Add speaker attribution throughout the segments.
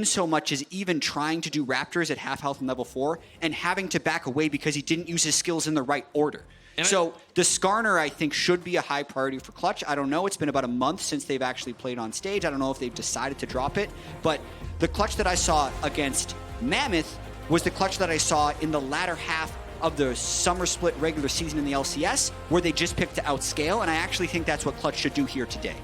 Speaker 1: so much as even trying to do Raptors at half health and level 4 and having to back away because he didn't use his skills in the right order. So the Skarner, I think, should be a high priority for Clutch. I don't know. It's been about a month since they've actually played on stage. I don't know if they've decided to drop it. But the Clutch that I saw against Mammoth was the Clutch that I saw in the latter half of the summer split regular season in the LCS, where they just picked to outscale. And I actually think that's what Clutch should do here today.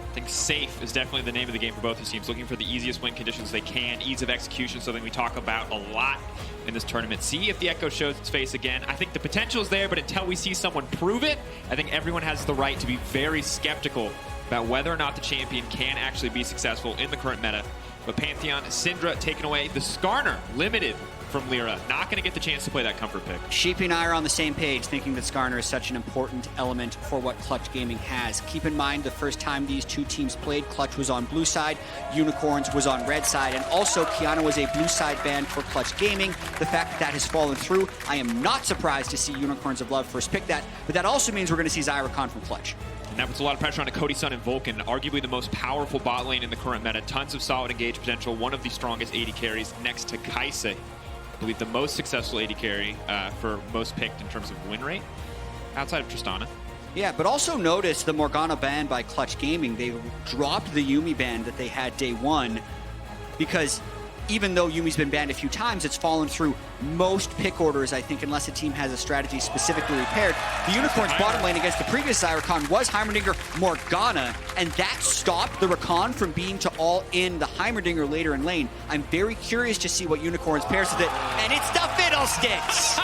Speaker 2: I think safe is definitely the name of the game for both these teams, looking for the easiest win conditions they can, ease of execution, something we talk about a lot in this tournament. See if the Echo shows its face again. I think the potential is there, but until we see someone prove it, I think everyone has the right to be very skeptical about whether or not the champion can actually be successful in the current meta. But Pantheon, Syndra taken away, the Skarner limited from Lyra, not going to get the chance to play that comfort pick.
Speaker 1: Sheepy and I are on the same page, thinking that Skarner is such an important element for what Clutch Gaming has. Keep in mind, the first time these two teams played, Clutch was on blue side, Unicorns was on red side, and also Kiana was a blue side ban for Clutch Gaming. The fact that that has fallen through, I am not surprised to see Unicorns of Love first pick that, but that also means we're going to see Zyra from Clutch.
Speaker 2: And that puts a lot of pressure on Cody Sun and Vulcan, arguably the most powerful bot lane in the current meta. Tons of solid engage potential, one of the strongest AD carries next to Kaise. I believe the most successful AD carry for most picked in terms of win rate, outside of Tristana.
Speaker 1: Yeah, but also notice the Morgana ban by Clutch Gaming. They dropped the Yuumi ban that they had day one, because even though Yumi's been banned a few times, it's fallen through most pick orders, I think, unless a team has a strategy specifically repaired. The Unicorns' bottom lane against the previous Zyra was Heimerdinger Morgana, and that stopped the Rakan from being to all in the Heimerdinger later in lane. I'm very curious to see what Unicorns pairs with it, and it's the Fiddlesticks!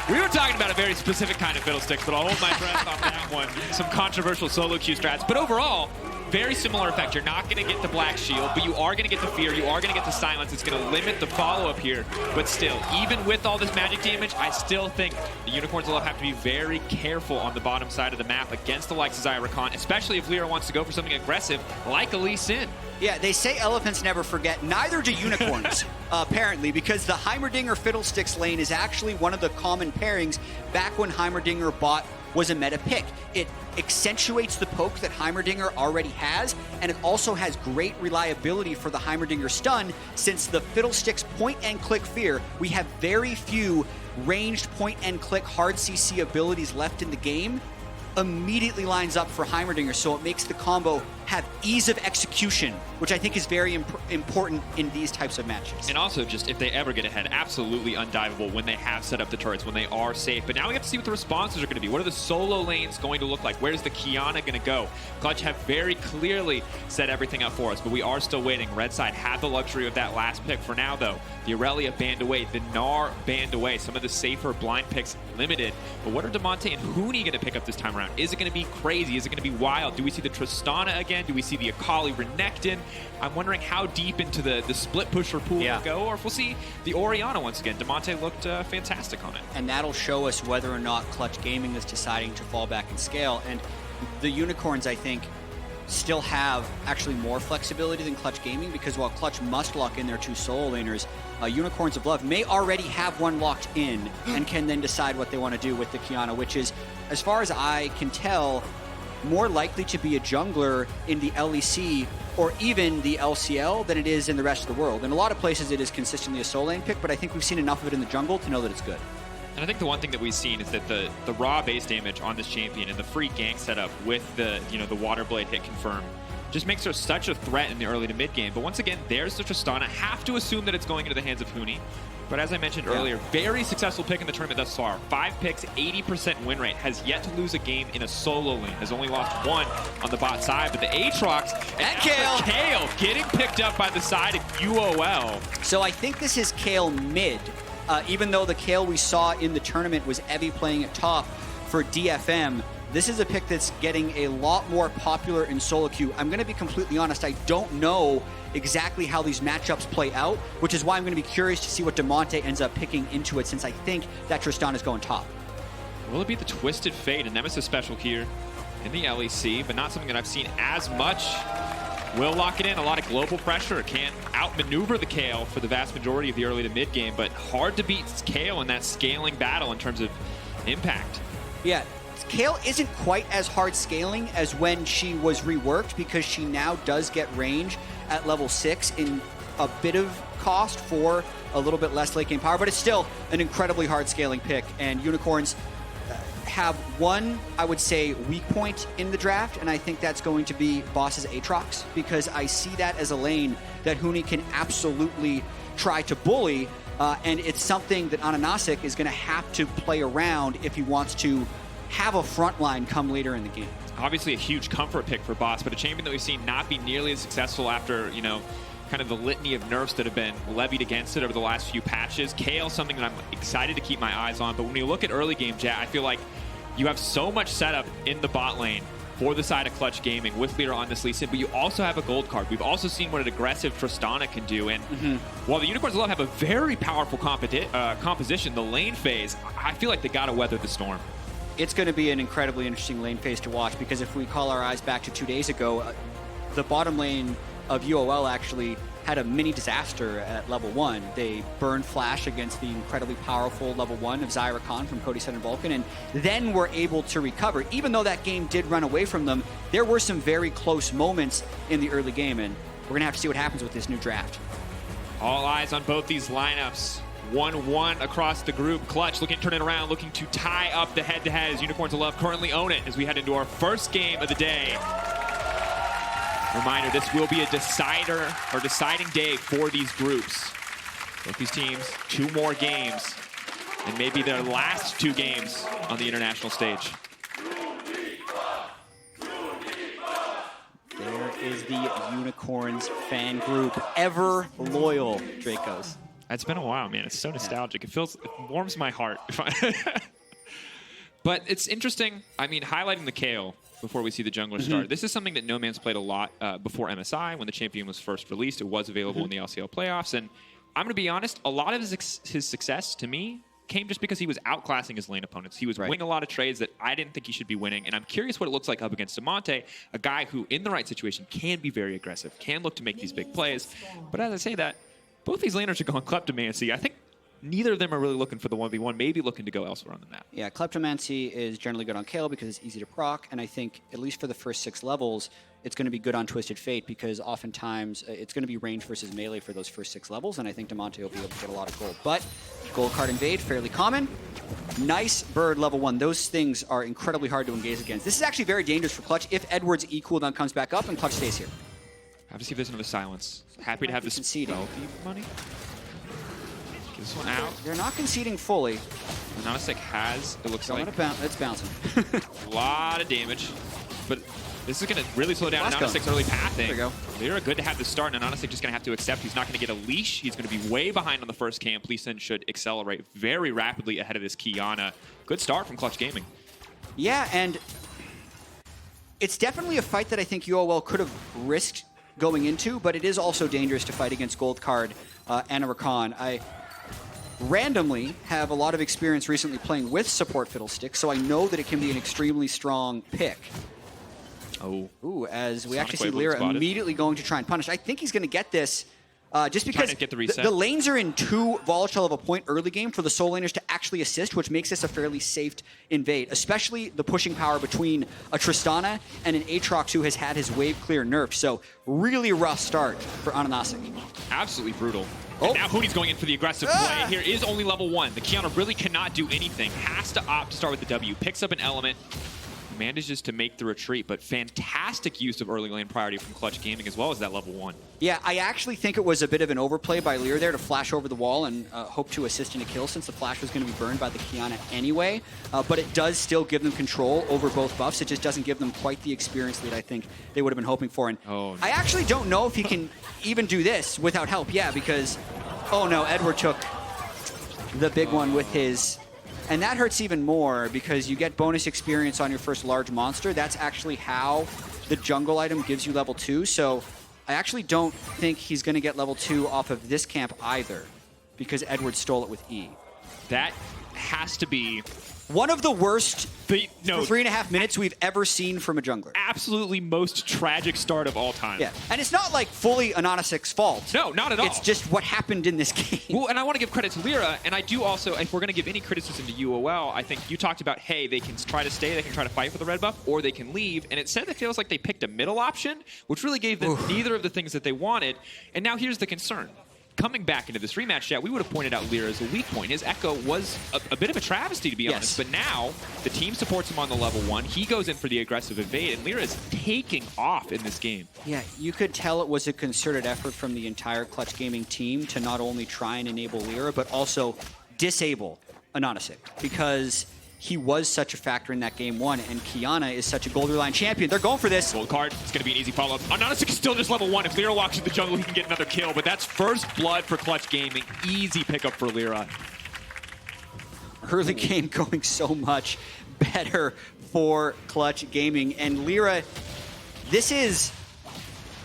Speaker 2: We were talking about a very specific kind of Fiddlesticks, but I'll hold my breath on that one. Some controversial solo queue strats, but overall, very similar effect. You're not going to get the Black Shield, but you are going to get the Fear. You are going to get the Silence. It's going to limit the follow-up here. But still, even with all this magic damage, I still think the Unicorns will have to be very careful on the bottom side of the map against the likes of Zyra, especially if Lyra wants to go for something aggressive like a Lee Sin.
Speaker 1: Yeah, they say elephants never forget. Neither do unicorns, apparently, because the Heimerdinger Fiddlesticks lane is actually one of the common pairings back when Heimerdinger bot was a meta pick. It accentuates the poke that Heimerdinger already has, and it also has great reliability for the Heimerdinger stun. Since the Fiddlesticks point-and-click fear, we have very few ranged point-and-click hard CC abilities left in the game. Immediately lines up for Heimerdinger, so it makes the combo have ease of execution, which I think is very important in these types of matches.
Speaker 2: And also, just if they ever get ahead, absolutely undivable when they have set up the turrets, when they are safe. But now we have to see what the responses are going to be. What are the solo lanes going to look like? Where's the Kiana going to go? Clutch have very clearly set everything up for us, but we are still waiting. Red side had the luxury of that last pick for now, though. The Aurelia banned away, the Gnar banned away, some of the safer blind picks limited. But what are Damonte and Huni going to pick up this time around? Is it going to be crazy? Is it going to be wild? Do we see the Tristana again? Do we see the Akali Renekton? I'm wondering how deep into the split pusher pool we'll go, or if we'll see the Orianna once again. Damonte looked fantastic on it.
Speaker 1: And that'll show us whether or not Clutch Gaming is deciding to fall back and scale. And the Unicorns, I think, still have actually more flexibility than Clutch Gaming, because while Clutch must lock in their two solo laners, Unicorns of Love may already have one locked in and can then decide what they want to do with the Kiana, which is, as far as I can tell, more likely to be a jungler in the LEC or even the LCL than it is in the rest of the world. In a lot of places it is consistently a solo lane pick, but I think we've seen enough of it in the jungle to know that it's good.
Speaker 2: And I think the one thing that we've seen is that the raw base damage on this champion and the free gank setup with the the water blade hit confirmed just makes her such a threat in the early to mid game. But once again, there's the Tristana. Have to assume that it's going into the hands of Huni. But as I mentioned earlier, very successful pick in the tournament thus far. 5 picks, 80% win rate. Has yet to lose a game in a solo lane. Has only lost one on the bot side. But the Aatrox and Kale getting picked up by the side of UOL.
Speaker 1: So I think this is Kale mid. Even though the Kale we saw in the tournament was Evie playing at top for DFM, this is a pick that's getting a lot more popular in solo queue. I'm going to be completely honest, I don't know exactly how these matchups play out, which is why I'm going to be curious to see what Damonte ends up picking into it, since I think that Tristana is going top.
Speaker 2: Will it be the Twisted Fate, a Nemesis special here in the LEC, but not something that I've seen as much? Will lock it in, a lot of global pressure. It can outmaneuver the Kale for the vast majority of the early to mid game, but hard to beat Kale in that scaling battle in terms of impact.
Speaker 1: Yeah, Kale isn't quite as hard scaling as when she was reworked, because she now does get range at level 6 in a bit of cost for a little bit less late game power, but it's still an incredibly hard scaling pick. And Unicorns have one, I would say, weak point in the draft, and I think that's going to be Boss's Aatrox, because I see that as a lane that Huni can absolutely try to bully, and it's something that Ananasik is going to have to play around if he wants to have a front line come later in the game.
Speaker 2: Obviously a huge comfort pick for Boss, but a champion that we've seen not be nearly as successful after, you know, kind of the litany of nerfs that have been levied against it over the last few patches. Kale, something that I'm excited to keep my eyes on, but when you look at early game, Jet, I feel like you have so much setup in the bot lane for the side of Clutch Gaming with Leader on this Lee Sin, but you also have a gold card. We've also seen what an aggressive Tristana can do, and while the Unicorns Love have a very powerful composition, the lane phase, I feel like they gotta weather the storm.
Speaker 1: It's going to be an incredibly interesting lane phase to watch, because if we call our eyes back to 2 days ago, the bottom lane of UOL actually had a mini disaster at level 1. They burned Flash against the incredibly powerful level 1 of Zyra Khan from Cody Sun and Vulcan, and then were able to recover. Even though that game did run away from them, there were some very close moments in the early game, and we're going to have to see what happens with this new draft.
Speaker 2: All eyes on both these lineups. 1-1 across the group. Clutch looking to turn it around, looking to tie up the head-to-head as Unicorns of Love currently own it as we head into our first game of the day. Reminder, this will be a deciding day for these groups. Both these teams, 2 more games, and maybe their last 2 games on the international stage.
Speaker 1: There is the Unicorns fan group, ever loyal, Dracos.
Speaker 2: It's been a while, man. It's so nostalgic. It warms my heart. But it's interesting. I mean, highlighting the Kale before we see the jungler start. This is something that No Man's played a lot before MSI when the champion was first released. It was available in the LCL playoffs. And I'm going to be honest, a lot of his success, to me, came just because he was outclassing his lane opponents. He was winning a lot of trades that I didn't think he should be winning. And I'm curious what it looks like up against Amante, a guy who, in the right situation, can be very aggressive, can look to make these big plays. But as I say that, both these laners are going Kleptomancy. I think neither of them are really looking for the 1v1, maybe looking to go elsewhere on the map.
Speaker 1: Yeah, Kleptomancy is generally good on Kale because it's easy to proc, and I think, at least for the first 6 levels, it's going to be good on Twisted Fate because oftentimes it's going to be range versus melee for those first 6 levels, and I think Damonte will be able to get a lot of gold. But gold card invade, fairly common. Nice bird level 1. Those things are incredibly hard to engage against. This is actually very dangerous for Clutch if Edward's E cooldown comes back up and Clutch stays here.
Speaker 2: Have to see if there's another silence. Happy to have this spell money. Get this one out.
Speaker 1: They're not conceding fully.
Speaker 2: Ananasik has, it looks like.
Speaker 1: It's bouncing.
Speaker 2: A lot of damage. But this is going to really slow down Ananasik's early pathing.
Speaker 1: There we go.
Speaker 2: They're good to have the start, and Ananasik just going to have to accept he's not going to get a leash. He's going to be way behind on the first camp. Lee Sin should accelerate very rapidly ahead of this Kiana. Good start from Clutch Gaming.
Speaker 1: Yeah, and it's definitely a fight that I think UOL could have risked going into, but it is also dangerous to fight against Gold Card and a Rakan. I randomly have a lot of experience recently playing with support Fiddlestick, so I know that it can be an extremely strong pick.
Speaker 2: Oh.
Speaker 1: Ooh, as we
Speaker 2: Sonic
Speaker 1: actually see
Speaker 2: Wave
Speaker 1: Lyra
Speaker 2: spotted.
Speaker 1: immediately going to try and punish. I think he's going to get this just because
Speaker 2: to get the reset.
Speaker 1: the lanes are in too volatile of a point early game for the soul laners to actually assist, which makes this a fairly safe invade, especially the pushing power between a Tristana and an Aatrox who has had his wave clear nerfed. So really rough start for Ananasik.
Speaker 2: Absolutely brutal. And now Huni's going in for the aggressive play. Here is only level 1. The Kiana really cannot do anything. Has to opt to start with the W. Picks up an element. Manages to make the retreat, but fantastic use of early lane priority from Clutch Gaming as well as that level 1.
Speaker 1: Yeah, I actually think it was a bit of an overplay by Lear there to flash over the wall and hope to assist in a kill since the flash was going to be burned by the Kiana anyway. But it does still give them control over both buffs. It just doesn't give them quite the experience lead I think they would have been hoping for. And I actually don't know if he can even do this without help. Yeah, because, oh no, Edward took the big one with his... And that hurts even more because you get bonus experience on your first large monster. That's actually how the jungle item gives you level 2. So I actually don't think he's going to get level 2 off of this camp either because Edward stole it with E.
Speaker 2: That has to be
Speaker 1: One of the worst
Speaker 2: for
Speaker 1: 3.5 minutes we've ever seen from a jungler.
Speaker 2: Absolutely most tragic start of all time.
Speaker 1: Yeah, and it's not like fully Anonysik's fault.
Speaker 2: No, not at all.
Speaker 1: It's just what happened in this game.
Speaker 2: Well, and I want to give credit to Lyra, and I do also, if we're going to give any criticism to UOL, I think you talked about, hey, they can try to stay, they can try to fight for the red buff, or they can leave, and it said it feels like they picked a middle option, which really gave them neither of the things that they wanted, and now here's the concern. Coming back into this rematch chat, we would have pointed out Lyra as a weak point. His Echo was a bit of a travesty, to be honest. But now, the team supports him on the level 1. He goes in for the aggressive evade, and Lyra is taking off in this game.
Speaker 1: Yeah, you could tell it was a concerted effort from the entire Clutch Gaming team to not only try and enable Lyra, but also disable Anonysyk. Because he was such a factor in that game 1, and Qiyana is such a Gold Line champion. They're going for this.
Speaker 2: Gold card. It's going to be an easy follow-up. Anonysyk is still just level 1. If Lyra walks in the jungle, he can get another kill. But that's first blood for Clutch Gaming. Easy pickup for Lyra.
Speaker 1: Early game going so much better for Clutch Gaming. And Lyra, this is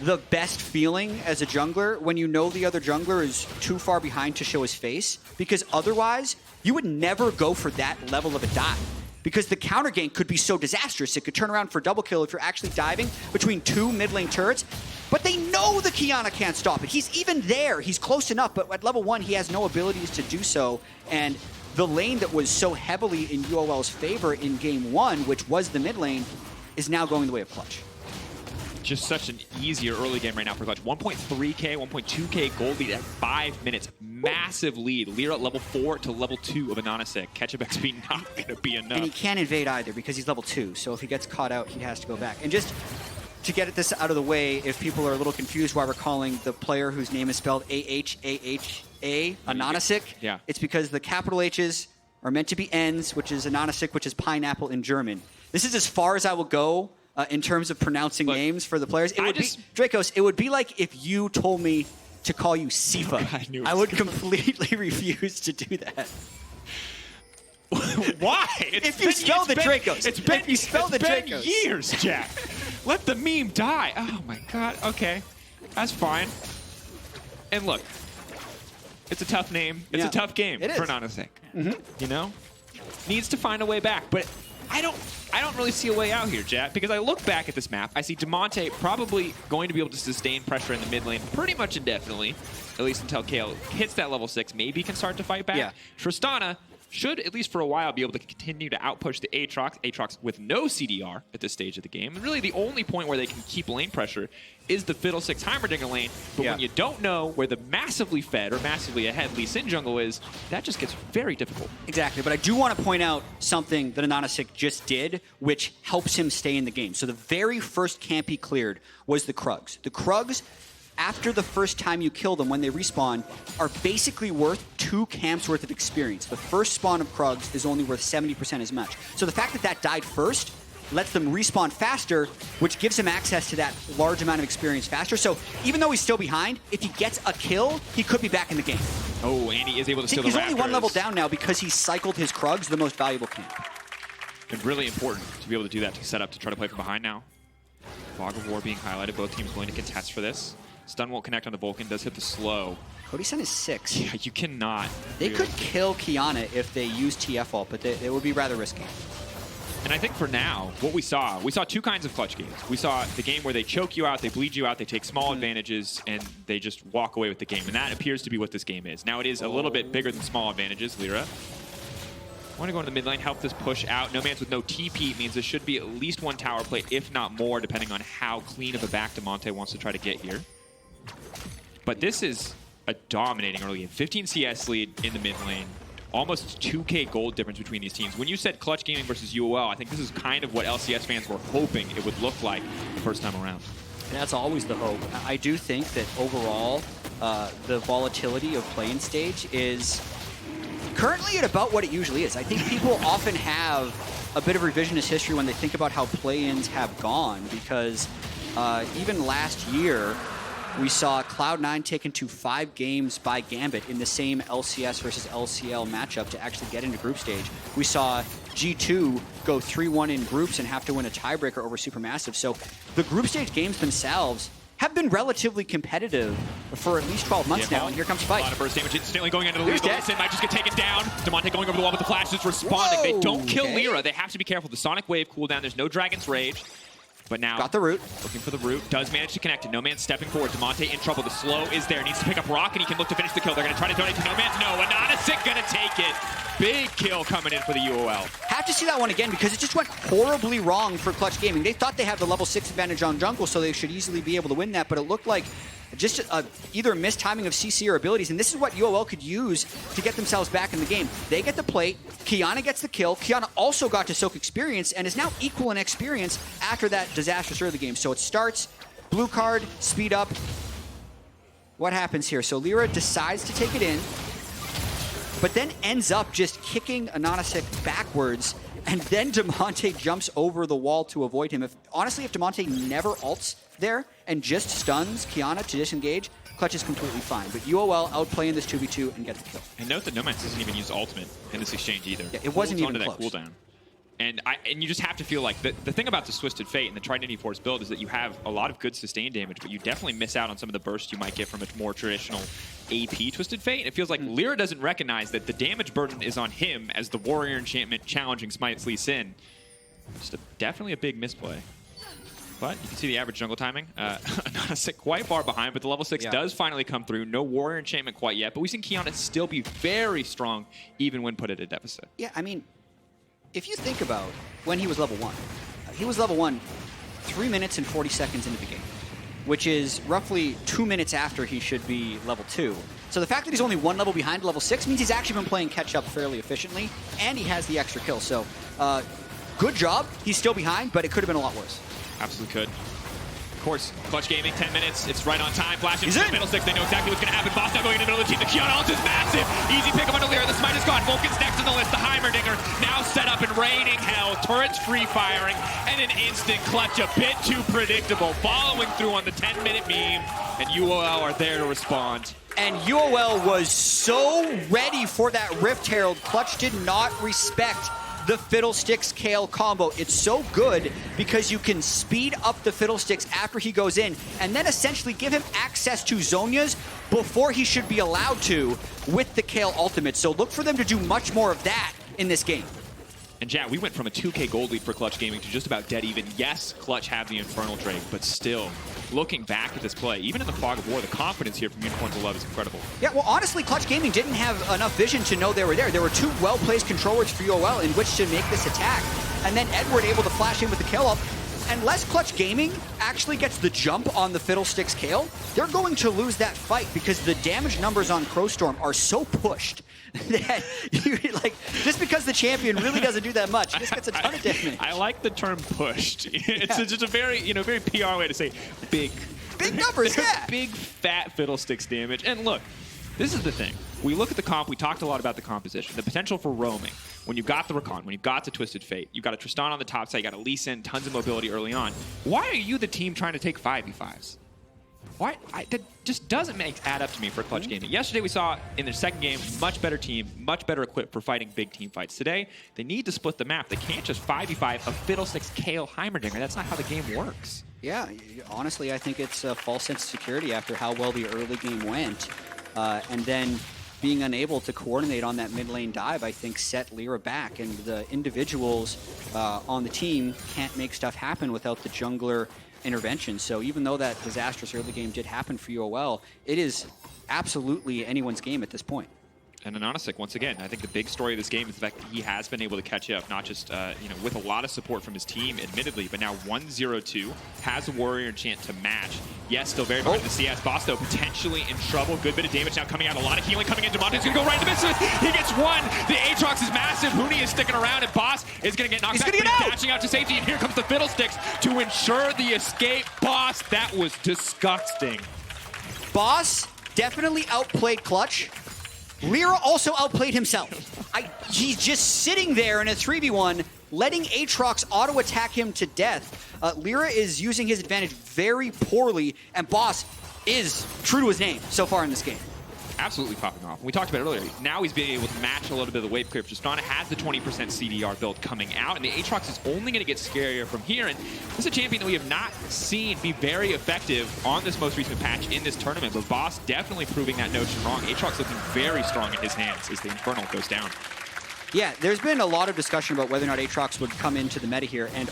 Speaker 1: the best feeling as a jungler when you know the other jungler is too far behind to show his face. Because otherwise, you would never go for that level of a dive. Because the counter gank could be so disastrous. It could turn around for double kill if you're actually diving between 2 mid lane turrets. But they know the Qiyana can't stop it. He's even there. He's close enough. But at level 1, he has no abilities to do so. And the lane that was so heavily in UOL's favor in game 1, which was the mid lane, is now going the way of Clutch.
Speaker 2: Just such an easier early game right now for Clutch. 1.3k, 1.2k gold lead at 5 minutes. Massive lead. Lyra at level 4 to level 2 of Anonysyk. Ketchup XP not going to be enough.
Speaker 1: And he can't invade either because he's level 2. So if he gets caught out, he has to go back. And just to get this out of the way, if people are a little confused why we're calling the player whose name is spelled A-H-A-H-A Anonysyk,
Speaker 2: yeah,
Speaker 1: it's because the capital H's are meant to be N's, which is Anonysyk, which is pineapple in German. This is as far as I will go in terms of pronouncing names for the players. It would be, Dracos, it would be like if you told me to call you Sifa. I would completely refuse to do that.
Speaker 2: Why?
Speaker 1: If you spell the Dracos.
Speaker 2: It's been years, Jack. Let the meme die. Oh my god. Okay. That's fine. And look, it's a tough name. It's a tough game for Anonysyk. You know? Needs to find a way back. But I don't really see a way out here, Jack, because I look back at this map, I see Damonte probably going to be able to sustain pressure in the mid lane pretty much indefinitely, at least until Kayle hits that level 6, maybe can start to fight back. Yeah. Tristana should, at least for a while, be able to continue to outpush the Aatrox with no CDR at this stage of the game. And really the only point where they can keep lane pressure is the Fiddlesticks Heimerdinger lane. But when you don't know where the massively fed or massively ahead Lee Sin jungle is, that just gets very difficult.
Speaker 1: Exactly, but I do want to point out something that Anonysyk just did, which helps him stay in the game. So the very first camp he cleared was the Krugs. The Krugs, after the first time you kill them, when they respawn, are basically worth 2 camps worth of experience. The first spawn of Krugs is only worth 70% as much. So the fact that that died first lets them respawn faster, which gives him access to that large amount of experience faster. So even though he's still behind, if he gets a kill, he could be back in the game.
Speaker 2: Oh, and he is able to steal the Raptors.
Speaker 1: He's only 1 level down now because he cycled his Krugs, the most valuable camp.
Speaker 2: And really important to be able to do that, to set up to try to play from behind now. Fog of War being highlighted, both teams willing to contest for this. Stun won't connect on the Vulcan, does hit the slow.
Speaker 1: Cody-san is 6.
Speaker 2: Yeah, you cannot.
Speaker 1: They could kill Qiyana if they use TF ult, but it would be rather risky.
Speaker 2: And I think for now, what we saw 2 kinds of Clutch games. We saw the game where they choke you out, they bleed you out, they take small advantages, and they just walk away with the game. And that appears to be what this game is. Now it is a little bit bigger than small advantages, Lyra. Want to go into the mid lane, help this push out. No Mans with no TP means there should be at least 1 tower play, if not more, depending on how clean of a back Damonte wants to try to get here. But this is a dominating early game. 15 CS lead in the mid lane. Almost 2k gold difference between these teams. When you said Clutch Gaming versus UOL, I think this is kind of what LCS fans were hoping it would look like the first time around.
Speaker 1: And that's always the hope. I do think that overall, the volatility of play-in stage is currently at about what it usually is. I think people often have a bit of revisionist history when they think about how play-ins have gone, because even last year, we saw Cloud9 taken to 5 games by Gambit in the same LCS versus LCL matchup to actually get into group stage. We saw G2 go 3-1 in groups and have to win a tiebreaker over Supermassive. So the group stage games themselves have been relatively competitive for at least 12 months now, and here comes
Speaker 2: a
Speaker 1: Spike.
Speaker 2: lot of burst damage instantly going into the lead.
Speaker 1: Here's dead.
Speaker 2: Sin might just get taken down. Demonte going over the wall with the flash, just responding.
Speaker 1: Whoa,
Speaker 2: they don't kill
Speaker 1: okay.
Speaker 2: Lyra. They have to be careful. The Sonic Wave cooldown, there's no Dragon's Rage. But now,
Speaker 1: Got the root.
Speaker 2: Looking for the root, does manage to connect it. No Man's stepping forward. Demonte in trouble. The slow is there. Needs to pick up Rock, and he can look to finish the kill. They're going to try to donate to No Man's. No, Anonisic going to take it. Big kill coming in for the UOL.
Speaker 1: Have to see that one again because it just went horribly wrong for Clutch Gaming. They thought they had the level 6 advantage on jungle, so they should easily be able to win that, but it looked like just either a mistiming of CC or abilities, and this is what UOL could use to get themselves back in the game. They get the plate, Qiyana gets the kill, Qiyana also got to soak experience, and is now equal in experience after that disastrous early game. So it starts, blue card, speed up. What happens here? So Lyra decides to take it in, but then ends up just kicking Anonisic backwards, and then Demonte jumps over the wall to avoid him. Honestly, if Demonte never ults there and just stuns Qiyana to disengage, Clutch is completely fine. But UOL outplaying this 2v2 and gets the kill.
Speaker 2: And note that No Man's doesn't even use ultimate in this exchange either.
Speaker 1: Yeah, it wasn't even
Speaker 2: that
Speaker 1: close.
Speaker 2: cooldown. And you just have to feel like the thing about this Twisted Fate and the Trident Force build is that you have a lot of good sustained damage, but you definitely miss out on some of the bursts you might get from a more traditional AP Twisted Fate. It feels like Lyra doesn't recognize that the damage burden is on him as the Warrior Enchantment challenging Smite Lee Sin. Just definitely a big misplay. But you can see the average jungle timing. Anonisic quite far behind, but the level 6 does finally come through. No Warrior Enchantment quite yet, but we've seen Qiyana still be very strong even when put at a deficit.
Speaker 1: Yeah, I mean, if you think about when he was level 1, he was level 1 3 minutes and 40 seconds into the game, which is roughly 2 minutes after he should be level 2. So the fact that he's only 1 level behind level 6 means he's actually been playing catch-up fairly efficiently, and he has the extra kill. So good job. He's still behind, but it could have been a lot worse.
Speaker 2: Absolutely could. Of course, Clutch Gaming, 10 minutes. It's right on time. Flash into
Speaker 1: He's
Speaker 2: the middle 6. They know exactly what's going to happen. Boss now going into the middle of the team. The Qiyana ult is massive. Easy pick up on Lyra. The Smite is gone. Vulcan's next on the list. The Heimerdinger now set up and raining hell. Turrets free firing. And an instant clutch. A bit too predictable. Following through on the 10-minute meme. And UOL are there to respond.
Speaker 1: And UOL was so ready for that Rift Herald. Clutch did not respect the Fiddlesticks Kale combo. It's so good because you can speed up the Fiddlesticks after he goes in and then essentially give him access to Zhonya's before he should be allowed to with the Kale ultimate. So look for them to do much more of that in this game.
Speaker 2: And Jack, we went from a 2K gold lead for Clutch Gaming to just about dead even. Yes, Clutch have the Infernal Drake, but still, looking back at this play, even in the Fog of War, the confidence here from Unicorns of Love is incredible.
Speaker 1: Yeah, well, honestly, Clutch Gaming didn't have enough vision to know they were there. There were 2 well-placed controllers for UOL in which to make this attack. And then Edward able to flash in with the kill up. Unless Clutch Gaming actually gets the jump on the Fiddlesticks Kale, they're going to lose that fight because the damage numbers on Crowstorm are so pushed that just because the champion really doesn't do that much, he just gets a ton of damage.
Speaker 2: I like the term pushed. It's just a very, very PR way to say big.
Speaker 1: Big numbers, yeah.
Speaker 2: Big fat Fiddlesticks damage. And look, this is the thing. We look at the comp, we talked a lot about the composition, the potential for roaming. When you've got the Rakan, when you've got the Twisted Fate, you've got a Tristan on the top side, you got a Lee Sin, tons of mobility early on. Why are you the team trying to take 5v5s? Why? That just doesn't add up to me for Clutch Gaming. Yesterday we saw in their second game, much better team, much better equipped for fighting big team fights. Today, they need to split the map. They can't just 5v5 a Fiddlesticks Kale Heimerdinger. That's not how the game works.
Speaker 1: Yeah, honestly, I think it's a false sense of security after how well the early game went. And then being unable to coordinate on that mid lane dive, I think, set Lyra back. And the individuals on the team can't make stuff happen without the jungler intervention. So even though that disastrous early game did happen for UOL, it is absolutely anyone's game at this point.
Speaker 2: And Anonisic, once again, I think the big story of this game is the fact that he has been able to catch up, not just with a lot of support from his team, admittedly, but now 1-0-2, has a Warrior Enchant to match. Yes, still very behind the CS. Boss, though, potentially in trouble. Good bit of damage now coming out. A lot of healing coming in. Demonte's going to go right in the midst of it. He gets one. The Aatrox is massive. Huni is sticking around, and Boss is going to get knocked back. He's dashing out to safety, and here comes the Fiddlesticks to ensure the escape. Boss, that was disgusting.
Speaker 1: Boss definitely outplayed Clutch. Lyra also outplayed himself. He's just sitting there in a 3v1, letting Aatrox auto-attack him to death. Lyra is using his advantage very poorly, and Boss is true to his name so far in this game.
Speaker 2: absolutely popping off. We talked about it earlier. Now he's being able to match a little bit of the wave clear. Tristana has the 20% CDR build coming out, and the Aatrox is only going to get scarier from here. And this is a champion that we have not seen be very effective on this most recent patch in this tournament, but Boss definitely proving that notion wrong. Aatrox looking very strong in his hands as the Infernal goes down.
Speaker 1: Yeah, there's been a lot of discussion about whether or not Aatrox would come into the meta here, and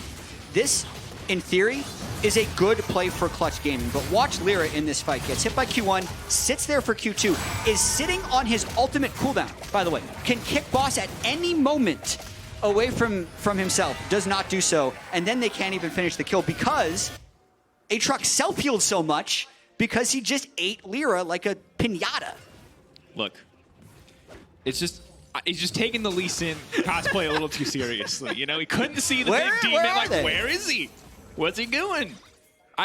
Speaker 1: this, in theory, is a good play for Clutch Gaming. But watch Lyra in this fight. Gets hit by Q1, sits there for Q2, is sitting on his ultimate cooldown, by the way. Can kick Boss at any moment away from himself. Does not do so. And then they can't even finish the kill because Aatrox self-healed so much because he just ate Lyra like a pinata.
Speaker 2: Look, it's just... he's just taking the Lee Sin cosplay a little too seriously. You know, he couldn't see the big demon. Like, where is he? What's he doing?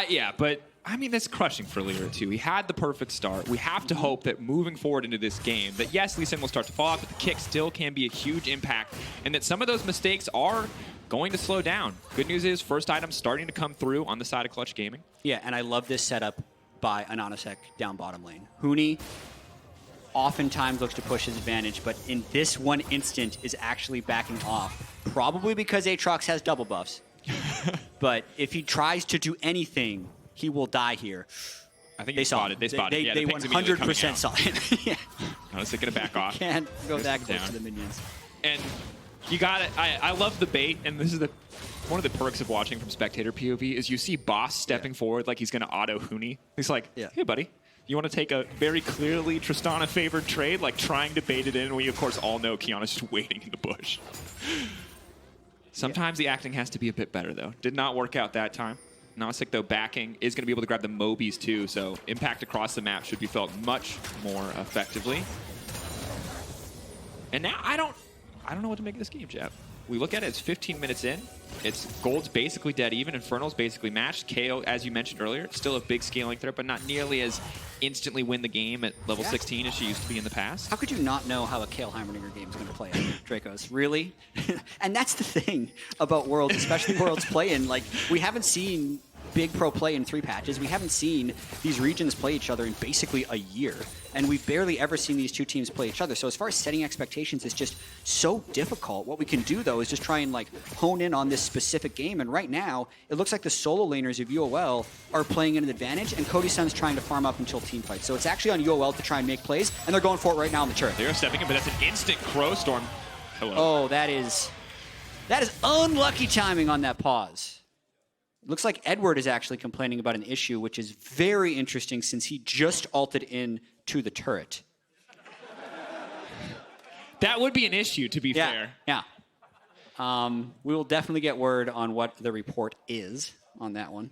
Speaker 2: Yeah, but I mean, that's crushing for Lyra too. He had the perfect start. We have to hope that moving forward into this game, that yes, Lee Sin will start to fall off, but the kick still can be a huge impact, and that some of those mistakes are going to slow down. Good news is, first item starting to come through on the side of Clutch Gaming.
Speaker 1: Yeah, and I love this setup by Anonasek down bottom lane. Huni oftentimes looks to push his advantage, but in this one instant is actually backing off. Probably because Aatrox has double buffs. But if he tries to do anything, he will die here.
Speaker 2: I think they spotted. They spotted.
Speaker 1: They 100% saw it. Yeah.
Speaker 2: Honestly, gonna back off.
Speaker 1: Can't go that close to the minions.
Speaker 2: And you got it. I love the bait, and this is one of the perks of watching from spectator POV is you see Boss stepping forward like he's gonna auto Huni. He's like, hey buddy, you want to take a very clearly Tristana favored trade, like trying to bait it in. We of course all know Kiana's just waiting in the bush. Sometimes the acting has to be a bit better, though. Did not work out that time. Nosik, though, backing is going to be able to grab the Mobies, too, so impact across the map should be felt much more effectively. And now I don't know what to make of this game, Jeff. We look at it, it's 15 minutes in. It's Gold's basically dead even, Infernal's basically matched. KO, as you mentioned earlier, still a big scaling threat, but not nearly as instantly win the game at level 16 as she used to be in the past.
Speaker 1: How could you not know how a Kale Heimerdinger game is going to play out, Dracos? Really? And that's the thing about Worlds, especially Worlds play-in. Like, we haven't seen big pro play in 3 patches. We haven't seen these regions play each other in basically a year. And we've barely ever seen these two teams play each other. So as far as setting expectations, it's just so difficult. What we can do, though, is just try and like hone in on this specific game. And right now, it looks like the solo laners of UOL are playing at an advantage, and Cody Sun's trying to farm up until team fights. So it's actually on UOL to try and make plays, and they're going for it right now on the turret.
Speaker 2: They're stepping in, but that's an instant Crow Storm. Hello.
Speaker 1: Oh, that is unlucky timing on that pause. It looks like Edward is actually complaining about an issue, which is very interesting since he just ulted in to the turret.
Speaker 2: That would be an issue, to be fair.
Speaker 1: Yeah. We will definitely get word on what the report is on that one.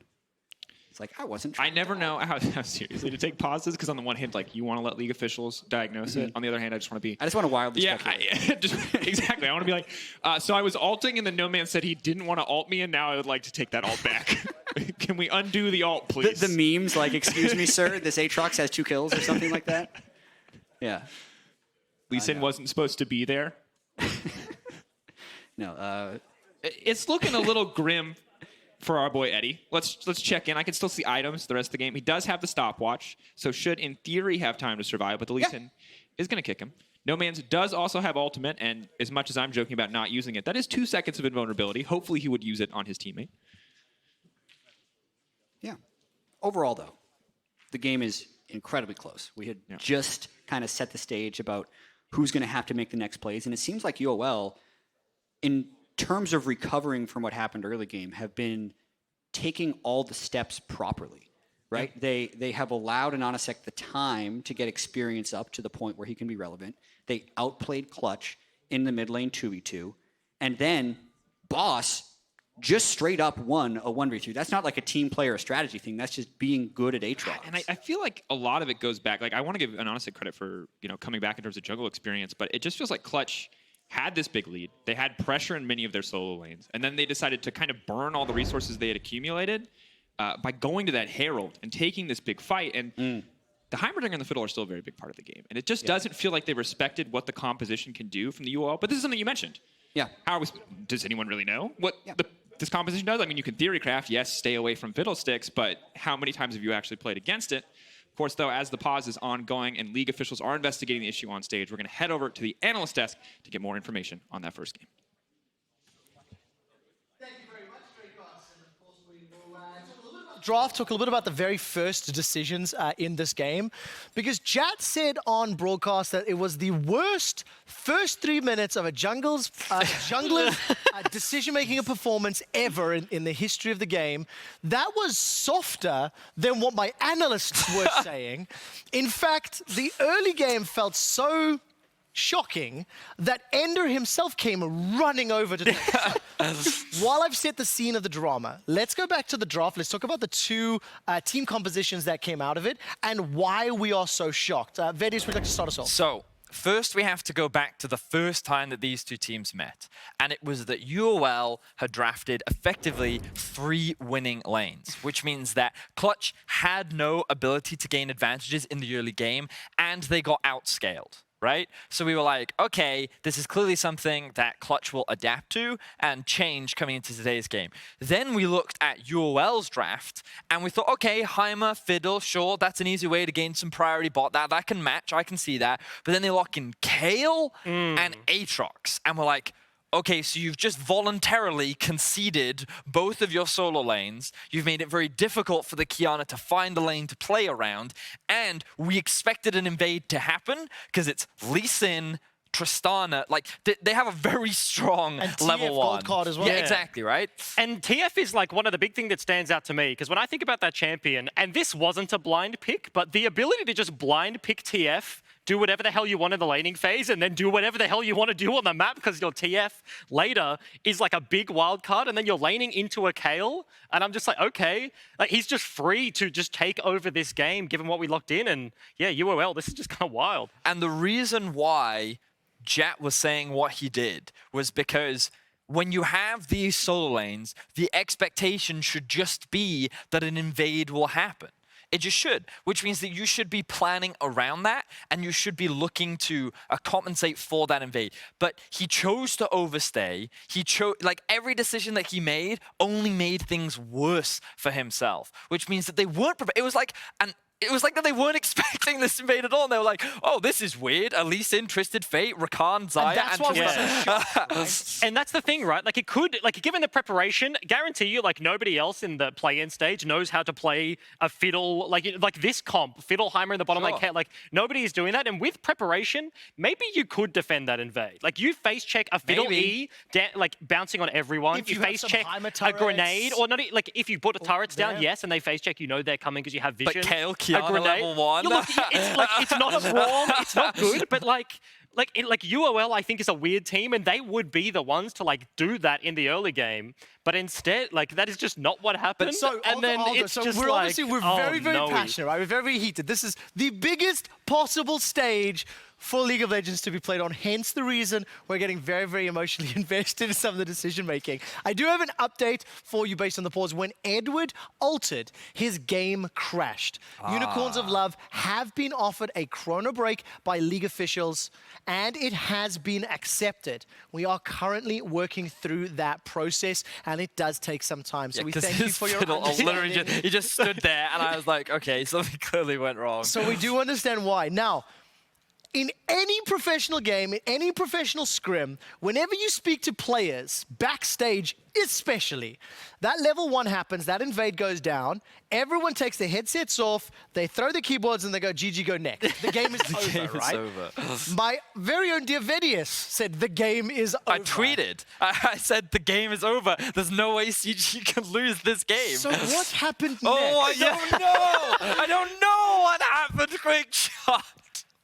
Speaker 1: It's like, I wasn't trying.
Speaker 2: I never know how seriously to take pauses, because on the one hand, like, you want to let league officials diagnose it. On the other hand, I just want to wildly speculate. Exactly. I want to be like, so I was alting, and then No Man said he didn't want to alt me, and now I would like to take that alt back. Can we undo the alt, please?
Speaker 1: The memes, like, excuse me, sir, this Aatrox has 2 kills or something like that. Yeah.
Speaker 2: Lee Sin wasn't supposed to be there.
Speaker 1: No.
Speaker 2: It's looking a little grim for our boy Eddie. Let's check in. I can still see items the rest of the game. He does have the stopwatch, so should in theory have time to survive, but the Lee Sin is going to kick him. No Man's does also have ultimate, and as much as I'm joking about not using it, that is 2 seconds of invulnerability. Hopefully he would use it on his teammate.
Speaker 1: Yeah. Overall, though, the game is incredibly close. We had just kind of set the stage about who's going to have to make the next plays, and it seems like UOL, in terms of recovering from what happened early game, have been taking all the steps properly, right? Yeah. They have allowed Anonasek the time to get experience up to the point where he can be relevant. They outplayed Clutch in the mid lane 2v2, and then Boss just straight up won a 1v3. That's not like a team player or strategy thing. That's just being good at Aatrox.
Speaker 2: And I feel like a lot of it goes back. Like, I want to give Anonasek credit for, coming back in terms of jungle experience, but it just feels like Clutch had this big lead. They had pressure in many of their solo lanes, and then they decided to kind of burn all the resources they had accumulated by going to that Herald and taking this big fight. And the Heimerdinger and the Fiddle are still a very big part of the game. And it just doesn't feel like they respected what the composition can do from the UOL. But this is something you mentioned.
Speaker 1: Yeah.
Speaker 2: Does anyone really know what this composition does? I mean, you can theory craft, yes, stay away from Fiddlesticks, but how many times have you actually played against it? Of course, though, as the pause is ongoing and league officials are investigating the issue on stage, we're going to head over to the analyst desk to get more information on that first game.
Speaker 3: Draft, talk a little bit about the very first decisions in this game, because Jat said on broadcast that it was the worst first 3 minutes of a jungler's decision-making and performance ever in the history of the game. That was softer than what my analysts were saying. In fact, the early game felt so shocking that Ender himself came running over to While I've set the scene of the drama, let's go back to the draft. Let's talk about the two team compositions that came out of it and why we are so shocked. Vedis, would you like to start us off?
Speaker 4: So, first we have to go back to the first time that these two teams met. And it was that UOL had drafted effectively 3 winning lanes, which means that Clutch had no ability to gain advantages in the early game, and they got outscaled. Right? So we were like, okay, this is clearly something that Clutch will adapt to and change coming into today's game. Then we looked at UOL's draft and we thought, okay, Heimer, Fiddle, sure, that's an easy way to gain some priority bot. That can match, I can see that. But then they lock in Kayle and Aatrox, and we're like, okay, so you've just voluntarily conceded both of your solo lanes. You've made it very difficult for the Qiyana to find a lane to play around. And we expected an invade to happen because it's Lee Sin, Tristana. Like, they have a very strong
Speaker 3: and
Speaker 4: level
Speaker 3: TF
Speaker 4: 1.
Speaker 3: gold card as well.
Speaker 4: Yeah, exactly, right?
Speaker 5: And TF is like one of the big things that stands out to me, because when I think about that champion, and this wasn't a blind pick, but the ability to just blind pick TF, do whatever the hell you want in the laning phase, and then do whatever the hell you want to do on the map, because your TF later is like a big wild card, and then you're laning into a Kayle, and I'm just like, okay, like he's just free to just take over this game, given what we locked in, and yeah, UOL, this is just kind of wild.
Speaker 4: And the reason why Jat was saying what he did was because when you have these solo lanes, the expectation should just be that an invade will happen. It just should, which means that you should be planning around that and you should be looking to compensate for that invade. But he chose to overstay. He chose, like, every decision that he made only made things worse for himself, which means that they weren't prepared. It was like that they weren't expecting this invade at all. And they were like, oh, this is weird. Elise in, Twisted Fate, Rakan, Xayah,
Speaker 3: And that's why we're so shocked, right?
Speaker 5: And that's the thing, right? Like, it could, like, given the preparation, guarantee you, like, nobody else in the play-in stage knows how to play a Fiddle, like this comp, Fiddle, Heimer in the bottom, like, nobody is doing that. And with preparation, maybe you could defend that invade. Like, you face check a Fiddle E, like, bouncing on everyone.
Speaker 3: If you
Speaker 5: face
Speaker 3: have
Speaker 5: check
Speaker 3: some Heimer
Speaker 5: a grenade, or not, like, if you put the turrets down,
Speaker 3: there.
Speaker 5: yes, and they face check, you know they're coming because you have vision.
Speaker 4: But Kayle,
Speaker 5: a
Speaker 4: Qiyana
Speaker 5: grenade.
Speaker 4: level 1.
Speaker 5: Yeah, look, it's like, it's not wrong, it's not good, but like UOL, I think, is a weird team, and they would be the ones to like do that in the early game. But instead, like, that is just not what happened.
Speaker 3: So,
Speaker 5: and then it's
Speaker 3: so
Speaker 5: just
Speaker 3: we're
Speaker 5: like,
Speaker 3: obviously we're
Speaker 5: oh,
Speaker 3: very, very
Speaker 5: no.
Speaker 3: passionate, right? We're very heated. This is the biggest possible stage for League of Legends to be played on. Hence the reason we're getting very, very emotionally invested in some of the decision making. I do have an update for you based on the pause. When Edward altered, his game crashed. Unicorns of Love have been offered a chrono break by league officials, and it has been accepted. We are currently working through that process, and it does take some time. So we thank you for your
Speaker 4: literally
Speaker 3: understanding.
Speaker 4: he just stood there, and I was like, okay, something clearly went wrong.
Speaker 3: So we do understand why. Now, in any professional game, in any professional scrim, whenever you speak to players, backstage especially, that level 1 happens, that invade goes down, everyone takes their headsets off, they throw the keyboards and they go, GG, go next. The game is over, right?
Speaker 4: Over.
Speaker 3: My very own dear Vedius said the game is over.
Speaker 4: I tweeted. I said the game is over. There's no way CG can lose this game.
Speaker 3: So what happened next?
Speaker 4: Oh, I don't know. I don't know what happened. Quick shot.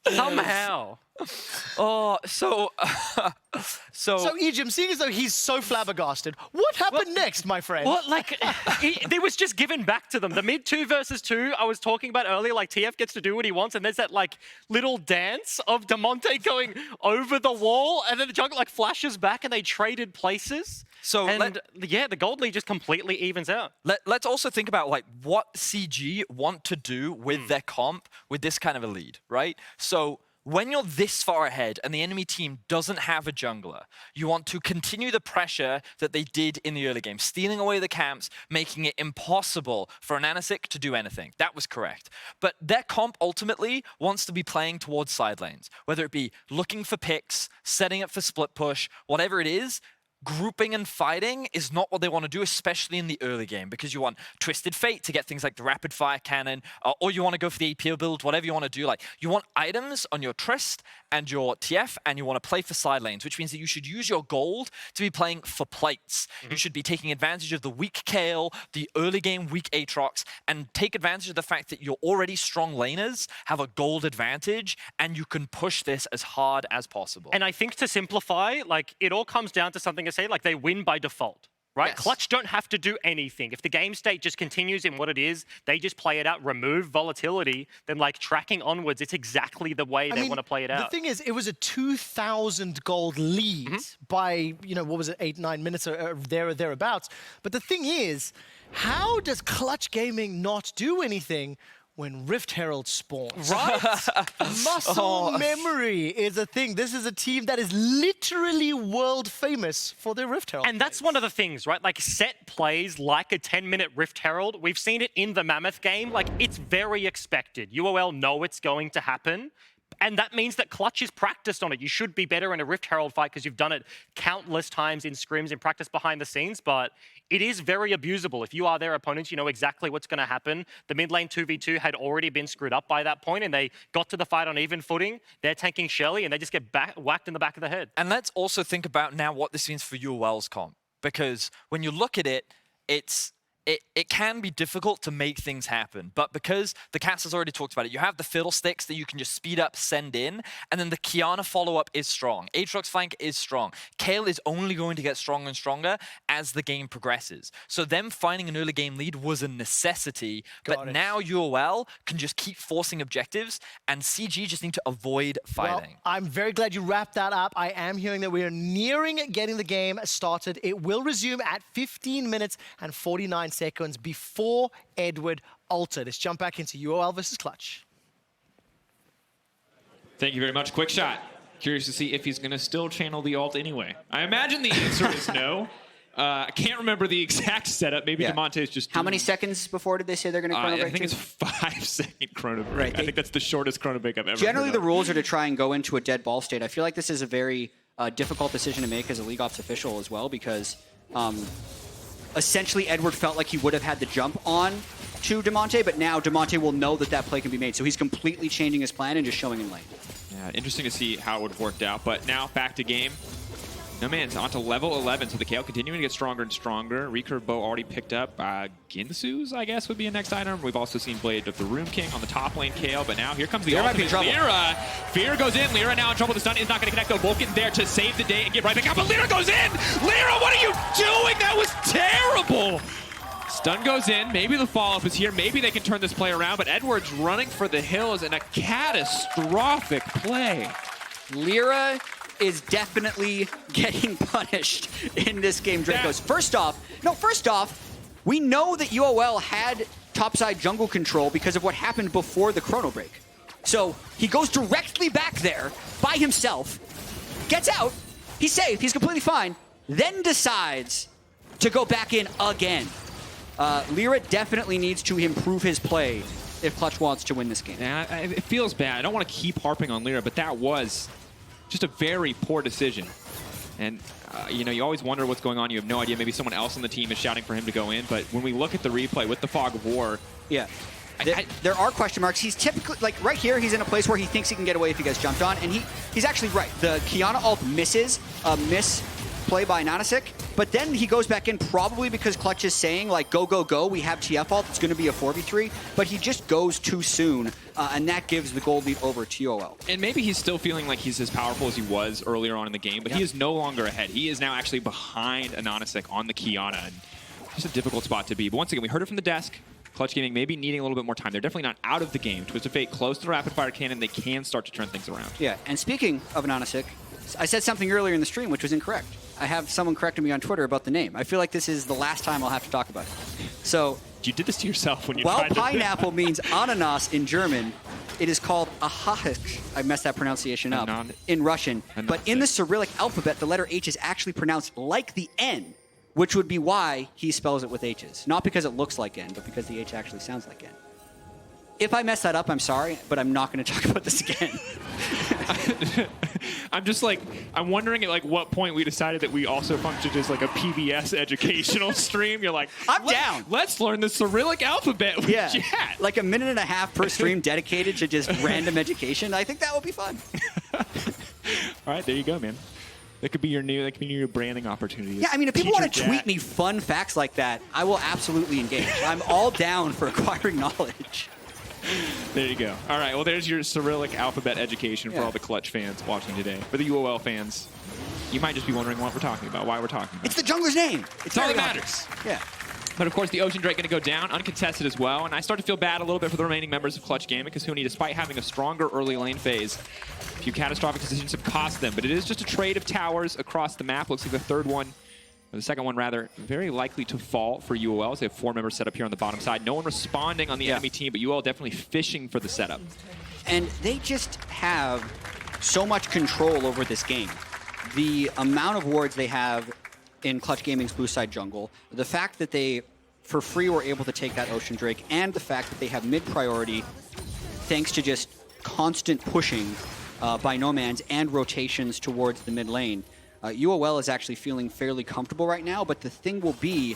Speaker 5: Somehow.
Speaker 4: Oh, so
Speaker 3: Ejim, seeing as though he's so flabbergasted, what happened next, my friend?
Speaker 5: Well, like, it was just given back to them. The mid 2 versus 2 I was talking about earlier, like, TF gets to do what he wants, and there's that, like, little dance of Damonte going over the wall, and then the jungle, like, flashes back, and they traded places.
Speaker 4: So
Speaker 5: and yeah, the gold league just completely evens out.
Speaker 4: let's also think about, like, what CG want to do with their comp with this kind of a lead, right? So when you're this far ahead and the enemy team doesn't have a jungler, you want to continue the pressure that they did in the early game, stealing away the camps, making it impossible for an Anasik to do anything. That was correct. But their comp ultimately wants to be playing towards side lanes, whether it be looking for picks, setting up for split push, whatever it is. Grouping and fighting is not what they want to do, especially in the early game, because you want Twisted Fate to get things like the Rapid Fire Cannon, or you want to go for the APO build, whatever you want to do. Like, you want items on your Trist and your TF, and you want to play for side lanes, which means that you should use your gold to be playing for plates. You should be taking advantage of the weak Kayle, the early game weak Aatrox, and take advantage of the fact that your already strong laners have a gold advantage, and you can push this as hard as possible.
Speaker 5: And I think to simplify, like, it all comes down to something to say, like, they win by default, right?
Speaker 1: Yes.
Speaker 5: Clutch don't have to do anything. If the game state just continues in what it is, they just play it out, remove volatility, then, like, tracking onwards, it's exactly the way they want to play it out.
Speaker 3: The thing is, it was a 2,000 gold lead by, you know, what was it, 8-9 minutes or there or thereabouts. But the thing is, how does Clutch Gaming not do anything when Rift Herald spawns?
Speaker 5: Right?
Speaker 3: Muscle memory is a thing. This is a team that is literally world famous for their Rift Herald.
Speaker 5: And that's one of the things, right? Like, set plays like a 10-minute Rift Herald. We've seen it in the Mammoth game. Like, it's very expected. UOL know it's going to happen. And that means that Clutch is practiced on it. You should be better in a Rift Herald fight because you've done it countless times in scrims, in practice behind the scenes, but it is very abusable. If you are their opponents, you know exactly what's going to happen. The mid lane 2v2 had already been screwed up by that point, and they got to the fight on even footing. They're tanking Shelly, and they just get whacked in the back of the head.
Speaker 4: And let's also think about now what this means for UOL's comp, because when you look at it, it can be difficult to make things happen, but because the cast has already talked about it, you have the Fiddlesticks that you can just speed up, send in, and then the Kiana follow-up is strong. Aatrox flank is strong. Kayle is only going to get stronger and stronger as the game progresses. So them finding an early game lead was a necessity, but now UOL can just keep forcing objectives, and CG just need to avoid fighting.
Speaker 3: Well, I'm very glad you wrapped that up. I am hearing that we are nearing getting the game started. It will resume at 15 minutes and 49 seconds before Edward altered. Let's jump back into UOL versus Clutch.
Speaker 2: Thank you very much. Quick shot. Curious to see if he's going to still channel the ult anyway. I imagine the answer is no. I can't remember the exact setup. Maybe Demonte's just...
Speaker 1: How many seconds before did they say they're going to chrono break?
Speaker 2: I think it's 5-second chrono break.
Speaker 1: Right,
Speaker 2: I think that's the shortest chrono break I've ever
Speaker 1: Generally,
Speaker 2: heard
Speaker 1: the
Speaker 2: of.
Speaker 1: rules are to try and go into a dead ball state. I feel like this is a very difficult decision to make as a League Ops official as well, because essentially Edward felt like he would have had the jump on to Demonte, but now Demonte will know that that play can be made. So he's completely changing his plan and just showing in lane.
Speaker 2: Yeah, interesting to see how it would have worked out. But now back to game. No man's on to level 11, so the Kayle continuing to get stronger and stronger. Recurve Bow already picked up. Ginsu's, I guess, would be a next item. We've also seen Blade of the Room King on the top lane Kayle, but now here comes the
Speaker 1: There might be
Speaker 2: ultimate.
Speaker 1: trouble.
Speaker 2: Lyra. Fear goes in. Lyra now in trouble. The stun is not going to connect, though. Vulcan there to save the day and get right back out, but Lyra goes in! Lyra, what are you doing? That was terrible! Stun goes in. Maybe the follow-up is here. Maybe they can turn this play around, but Edward's running for the hills in a catastrophic play.
Speaker 1: Lyra is definitely getting punished in this game, Dracos. First off, we know that UOL had topside jungle control because of what happened before the chrono break. So he goes directly back there by himself, gets out, he's safe, he's completely fine, then decides to go back in again. Lyra definitely needs to improve his play if Clutch wants to win this game.
Speaker 2: Yeah, it feels bad. I don't want to keep harping on Lyra, but that was just a very poor decision. And, you know, you always wonder what's going on. You have no idea. Maybe someone else on the team is shouting for him to go in. But when we look at the replay with the Fog of War...
Speaker 1: Yeah. There are question marks. He's typically, like, right here, he's in a place where he thinks he can get away if he gets jumped on. And he's actually right. The Kiana ult misses a misplay by Nanasik. But then he goes back in probably because Clutch is saying, like, go, go, go. We have TF ult. It's going to be a 4v3. But he just goes too soon. And that gives the gold lead over to UOL.
Speaker 2: And maybe he's still feeling like he's as powerful as he was earlier on in the game, but he is no longer ahead. He is now actually behind Anonasek on the Kiana. And just a difficult spot to be. But once again, we heard it from the desk. Clutch Gaming maybe needing a little bit more time. They're definitely not out of the game. Twisted Fate close to the rapid fire cannon. They can start to turn things around.
Speaker 1: Yeah, and speaking of Anonasik, I said something earlier in the stream which was incorrect. I have someone correcting me on Twitter about the name. I feel like this is the last time I'll have to talk about it. So,
Speaker 2: You did this to yourself when you
Speaker 1: while
Speaker 2: tried to...
Speaker 1: pineapple means ananas in German, It is called ahahik. I messed that pronunciation up in Russian. But in the Cyrillic alphabet, the letter H is actually pronounced like the N, which would be why he spells it with H's. Not because it looks like N, but because the H actually sounds like N. If I mess that up, I'm sorry, but I'm not going to talk about this again.
Speaker 2: I'm just like, I'm wondering at like what point we decided that we also functioned as like a PBS educational stream. You're like,
Speaker 1: I'm down.
Speaker 2: Let's learn the Cyrillic alphabet with chat.
Speaker 1: Like a minute and a half per stream dedicated to just random education. I think that would be fun.
Speaker 2: All right, there you go, man. That could be your new branding opportunity.
Speaker 1: Yeah, I mean, if people want to
Speaker 2: Teacher
Speaker 1: tweet me fun facts like that, I will absolutely engage. I'm all down for acquiring knowledge.
Speaker 2: There you go. All right, well, there's your Cyrillic alphabet education for all the Clutch fans watching today. For the UOL fans, you might just be wondering what we're talking about, why we're talking about.
Speaker 1: It's the jungler's name. It's
Speaker 2: all
Speaker 1: very
Speaker 2: that
Speaker 1: obvious.
Speaker 2: matters.
Speaker 1: Yeah.
Speaker 2: But of course, the Ocean Drake going to go down, uncontested as well. And I start to feel bad a little bit for the remaining members of Clutch Gaming, because Huni, despite having a stronger early lane phase, a few catastrophic decisions have cost them. But it is just a trade of towers across the map. Looks like the third one, or the second one rather, very likely to fall for UOL. So they have 4 members set up here on the bottom side. No one responding on the enemy team, but UOL definitely fishing for the setup.
Speaker 1: And they just have so much control over this game. The amount of wards they have in Clutch Gaming's blue side jungle, the fact that they, for free, were able to take that Ocean Drake, and the fact that they have mid priority thanks to just constant pushing by Nomans and rotations towards the mid lane. UOL is actually feeling fairly comfortable right now, but the thing will be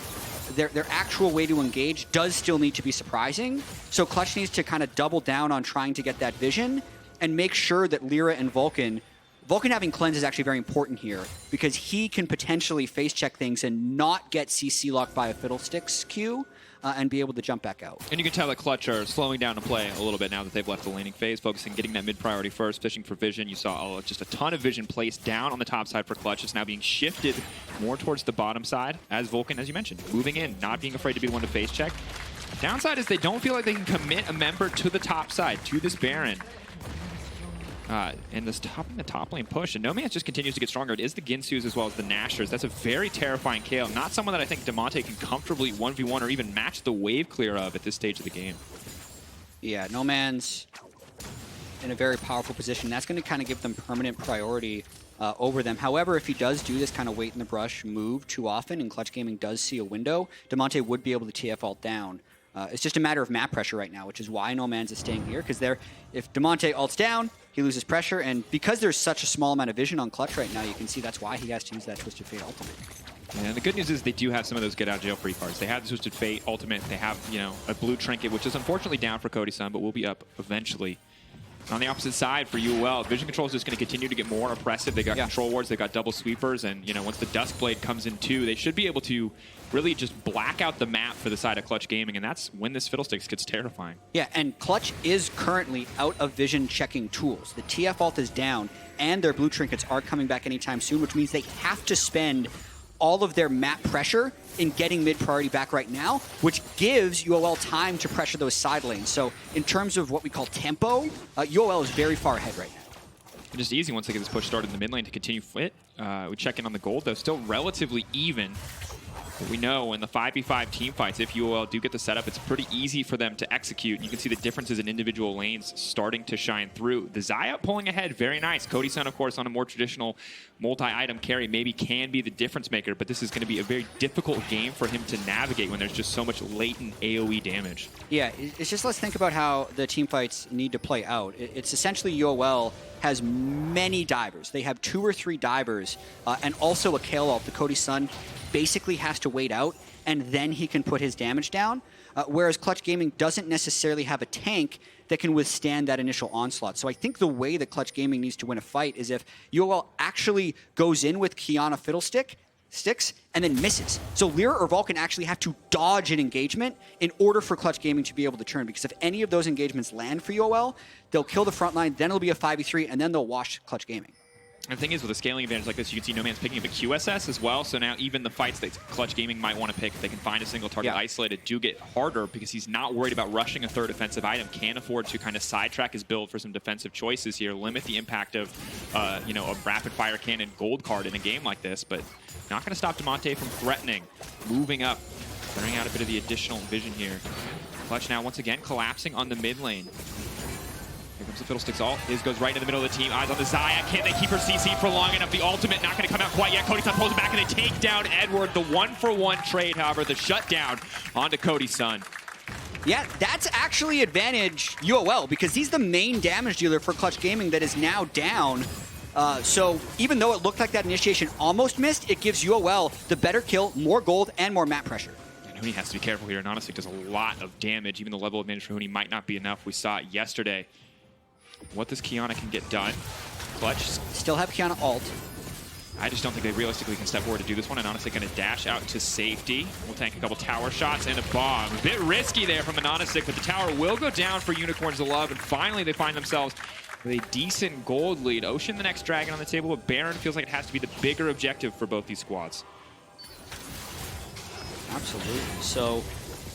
Speaker 1: their actual way to engage does still need to be surprising. So Clutch needs to kind of double down on trying to get that vision and make sure that Lyra and Vulcan having cleanse is actually very important here, because he can potentially face check things and not get CC locked by a Fiddlesticks Q and be able to jump back out.
Speaker 2: And you can tell that Clutch are slowing down to play a little bit now that they've left the laning phase, focusing getting that mid priority first, fishing for vision. You saw just a ton of vision placed down on the top side for Clutch. It's now being shifted more towards the bottom side as Vulcan, as you mentioned, moving in, not being afraid to be the one to face check. Downside is they don't feel like they can commit a member to the top side, to this Baron. And this top lane push, and Nomans just continues to get stronger. It is the Ginsus as well as the Nashers. That's a very terrifying KO. Not someone that I think Damonte can comfortably 1v1 or even match the wave clear of at this stage of the game.
Speaker 1: Yeah, Nomans in a very powerful position. That's going to kind of give them permanent priority over them. However, if he does do this kind of wait in the brush move too often, and Clutch Gaming does see a window, Damonte would be able to TF ult down. It's just a matter of map pressure right now, which is why Nomans is staying here, because if Damonte ults down, he loses pressure, and because there's such a small amount of vision on Clutch right now, you can see that's why he has to use that Twisted Fate ultimate.
Speaker 2: And the good news is they do have some of those get-out-of-jail-free cards. They have the Twisted Fate ultimate. They have, a blue trinket, which is unfortunately down for Cody Sun, but will be up eventually. On the opposite side for UOL, vision control is just going to continue to get more oppressive. They got control wards, they got double sweepers, and once the Duskblade comes in too, they should be able to really just black out the map for the side of Clutch Gaming, and that's when this Fiddlesticks gets terrifying.
Speaker 1: Yeah, and Clutch is currently out of vision checking tools. The TF ult is down, and their blue trinkets are coming back anytime soon, which means they have to spend all of their map pressure in getting mid priority back right now, which gives UOL time to pressure those side lanes. So in terms of what we call tempo, UOL is very far ahead right now.
Speaker 2: Just easy once they get this push started in the mid lane to continue fit. We check in on the gold, though, still relatively even. But we know in the 5v5 team fights, if UOL do get the setup, it's pretty easy for them to execute. You can see the differences in individual lanes starting to shine through. The Xayah pulling ahead, very nice. Cody Sun, of course, on a more traditional multi-item carry, maybe can be the difference maker, but this is going to be a very difficult game for him to navigate when there's just so much latent AoE damage.
Speaker 1: Yeah, it's just, let's think about how the team fights need to play out. It's essentially UOL has many divers. They have 2 or 3 divers, and also a Kayle ult. The Cody Sun basically has to wait out, and then he can put his damage down, whereas Clutch Gaming doesn't necessarily have a tank that can withstand that initial onslaught. So I think the way that Clutch Gaming needs to win a fight is if UOL actually goes in with Qiyana Fiddlesticks and then misses. So Lyra or Vulcan actually have to dodge an engagement in order for Clutch Gaming to be able to turn, because if any of those engagements land for UOL, they'll kill the front line, then it'll be a 5v3, and then they'll wash Clutch Gaming.
Speaker 2: And the thing is, with a scaling advantage like this, you can see Nomans picking up a QSS as well. So now even the fights that Clutch Gaming might want to pick, if they can find a single target isolated, do get harder, because he's not worried about rushing a third offensive item, can afford to kind of sidetrack his build for some defensive choices here, limit the impact of, a rapid fire cannon gold card in a game like this, but not going to stop Damonte from threatening, moving up, clearing out a bit of the additional vision here. Clutch now once again collapsing on the mid lane. Here comes the Fiddlesticks ult. His goes right in the middle of the team. Eyes on the Xayah. Can they keep her CC for long enough? The ultimate not going to come out quite yet. Cody-san pulls it back and they take down Edward. The 1-for-1 trade, however, the shutdown onto Cody-san.
Speaker 1: Yeah, that's actually advantage UOL because he's the main damage dealer for Clutch Gaming that is now down. So even though it looked like that initiation almost missed, it gives UOL the better kill, more gold, and more map pressure.
Speaker 2: And Huni has to be careful here. Nanosik does a lot of damage. Even the level of damage for Huni might not be enough. We saw it yesterday. What this Qiyana can get done. Clutch.
Speaker 1: Still have Qiyana ult.
Speaker 2: I just don't think they realistically can step forward to do this one. And Nanosik going to dash out to safety. We'll tank a couple tower shots and a bomb. A bit risky there from Nanosik, but the tower will go down for Unicorns of Love. And finally they find themselves with a decent gold lead. Ocean the next dragon on the table, but Baron feels like it has to be the bigger objective for both these squads.
Speaker 1: Absolutely. So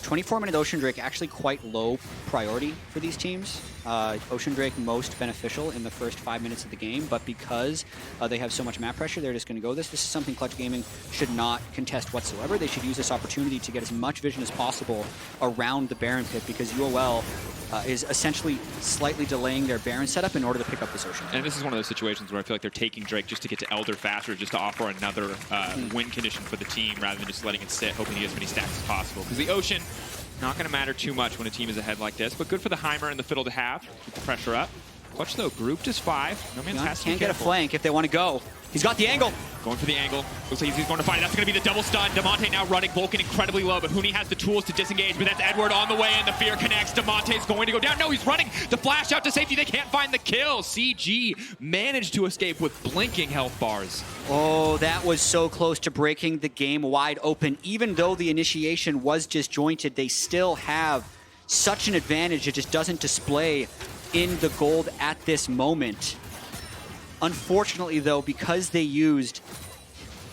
Speaker 1: 24-minute Ocean Drake actually quite low priority for these teams. Ocean Drake most beneficial in the first 5 minutes of the game, but because they have so much map pressure, they're just going to go this. This is something Clutch Gaming should not contest whatsoever. They should use this opportunity to get as much vision as possible around the Baron pit because UOL is essentially slightly delaying their Baron setup in order to pick up this Ocean.
Speaker 2: And this is one of those situations where I feel like they're taking Drake just to get to Elder faster, just to offer another win condition for the team rather than just letting it sit, hoping to get as many stacks as possible. Because the Ocean, not going to matter too much when a team is ahead like this, but good for the Heimer and the Fiddle to have. Keep the pressure up. Clutch, though, grouped is 5. No man's has to be
Speaker 1: can't get a
Speaker 2: careful.
Speaker 1: flank if they want to go. He's got the angle.
Speaker 2: Going for the angle. Looks like he's going to find it. That's going to be the double stun. Damonte now running. Vulcan incredibly low, but Huni has the tools to disengage. But that's Edward on the way, and the fear connects. Damonte's going to go down. No, he's running. The flash out to safety. They can't find the kill. CG managed to escape with blinking health bars.
Speaker 1: Oh, that was so close to breaking the game wide open. Even though the initiation was disjointed, they still have such an advantage. It just doesn't display in the gold at this moment. Unfortunately, though, because they used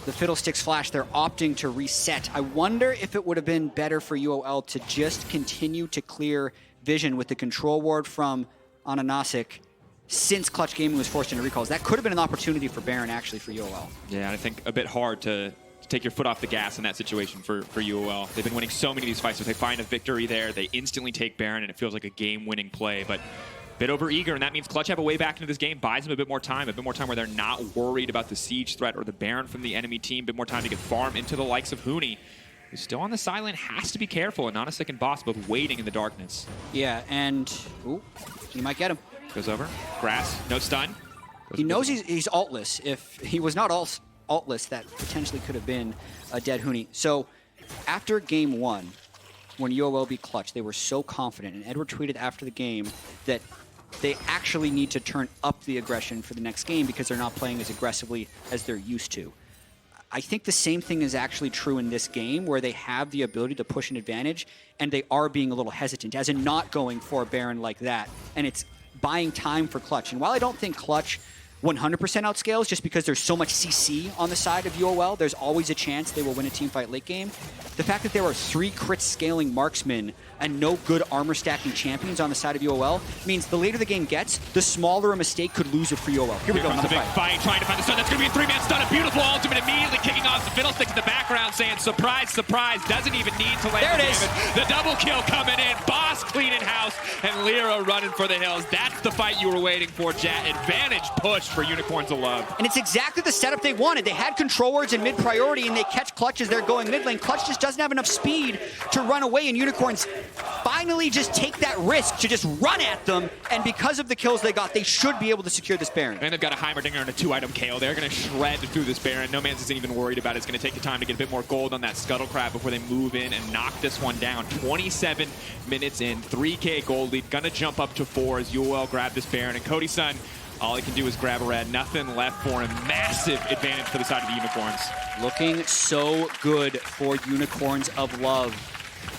Speaker 1: the Fiddlesticks flash, they're opting to reset. I wonder if it would have been better for UOL to just continue to clear vision with the control ward from Ananasik since Clutch Gaming was forced into recalls. That could have been an opportunity for Baron, actually, for UOL.
Speaker 2: Yeah, I think a bit hard to take your foot off the gas in that situation for UOL. They've been winning so many of these fights, so if they find a victory there, they instantly take Baron, and it feels like a game-winning play. But bit over-eager, and that means Clutch have a way back into this game, buys them a bit more time where they're not worried about the siege threat or the Baron from the enemy team, a bit more time to get farm into the likes of Huni, who's still on the sideline, has to be careful, and Nanosik and Boss both waiting in the darkness.
Speaker 1: Yeah, and ooh, he might get him.
Speaker 2: Goes over, grass, no stun.
Speaker 1: He knows he's altless. If he was not altless, that potentially could have been a dead Huni. So after game 1, when UOL beat Clutch, they were so confident, and Edward tweeted after the game that they actually need to turn up the aggression for the next game because they're not playing as aggressively as they're used to. I think the same thing is actually true in this game where they have the ability to push an advantage and they are being a little hesitant, as in not going for a Baron like that. And it's buying time for Clutch. And while I don't think Clutch 100% outscales just because there's so much CC on the side of UOL, there's always a chance they will win a teamfight late game. The fact that there are 3 crit scaling marksmen and no good armor stacking champions on the side of UOL means the later the game gets, the smaller a mistake could lose it for UOL. Here we go,
Speaker 2: comes
Speaker 1: another
Speaker 2: the big fight, trying to find the stun. That's going to be a 3-man stun. A beautiful ultimate immediately kicking off the Fiddlesticks in the background saying, surprise, surprise, doesn't even need to land
Speaker 1: there it
Speaker 2: the
Speaker 1: is.
Speaker 2: damage. The double kill coming in. Boss cleaning house and Lyra running for the hills. That's the fight you were waiting for, Jet. Advantage push for Unicorns of Love.
Speaker 1: And it's exactly the setup they wanted. They had control wards in mid-priority, and they catch Clutch as they're going mid lane. Clutch just doesn't have enough speed to run away, and Unicorns finally just take that risk to just run at them, and because of the kills they got, they should be able to secure this Baron.
Speaker 2: And they've got a Heimerdinger and a 2-item KO. They're going to shred through this Baron. No Man's isn't even worried about it. It's going to take the time to get a bit more gold on that Scuttle Crab before they move in and knock this one down. 27 minutes in, 3K gold lead. Going to jump up to 4 as UOL grab this Baron. And Cody-san, all he can do is grab a red. Nothing left for him. Massive advantage for the side of the Unicorns.
Speaker 1: Looking so good for Unicorns of Love.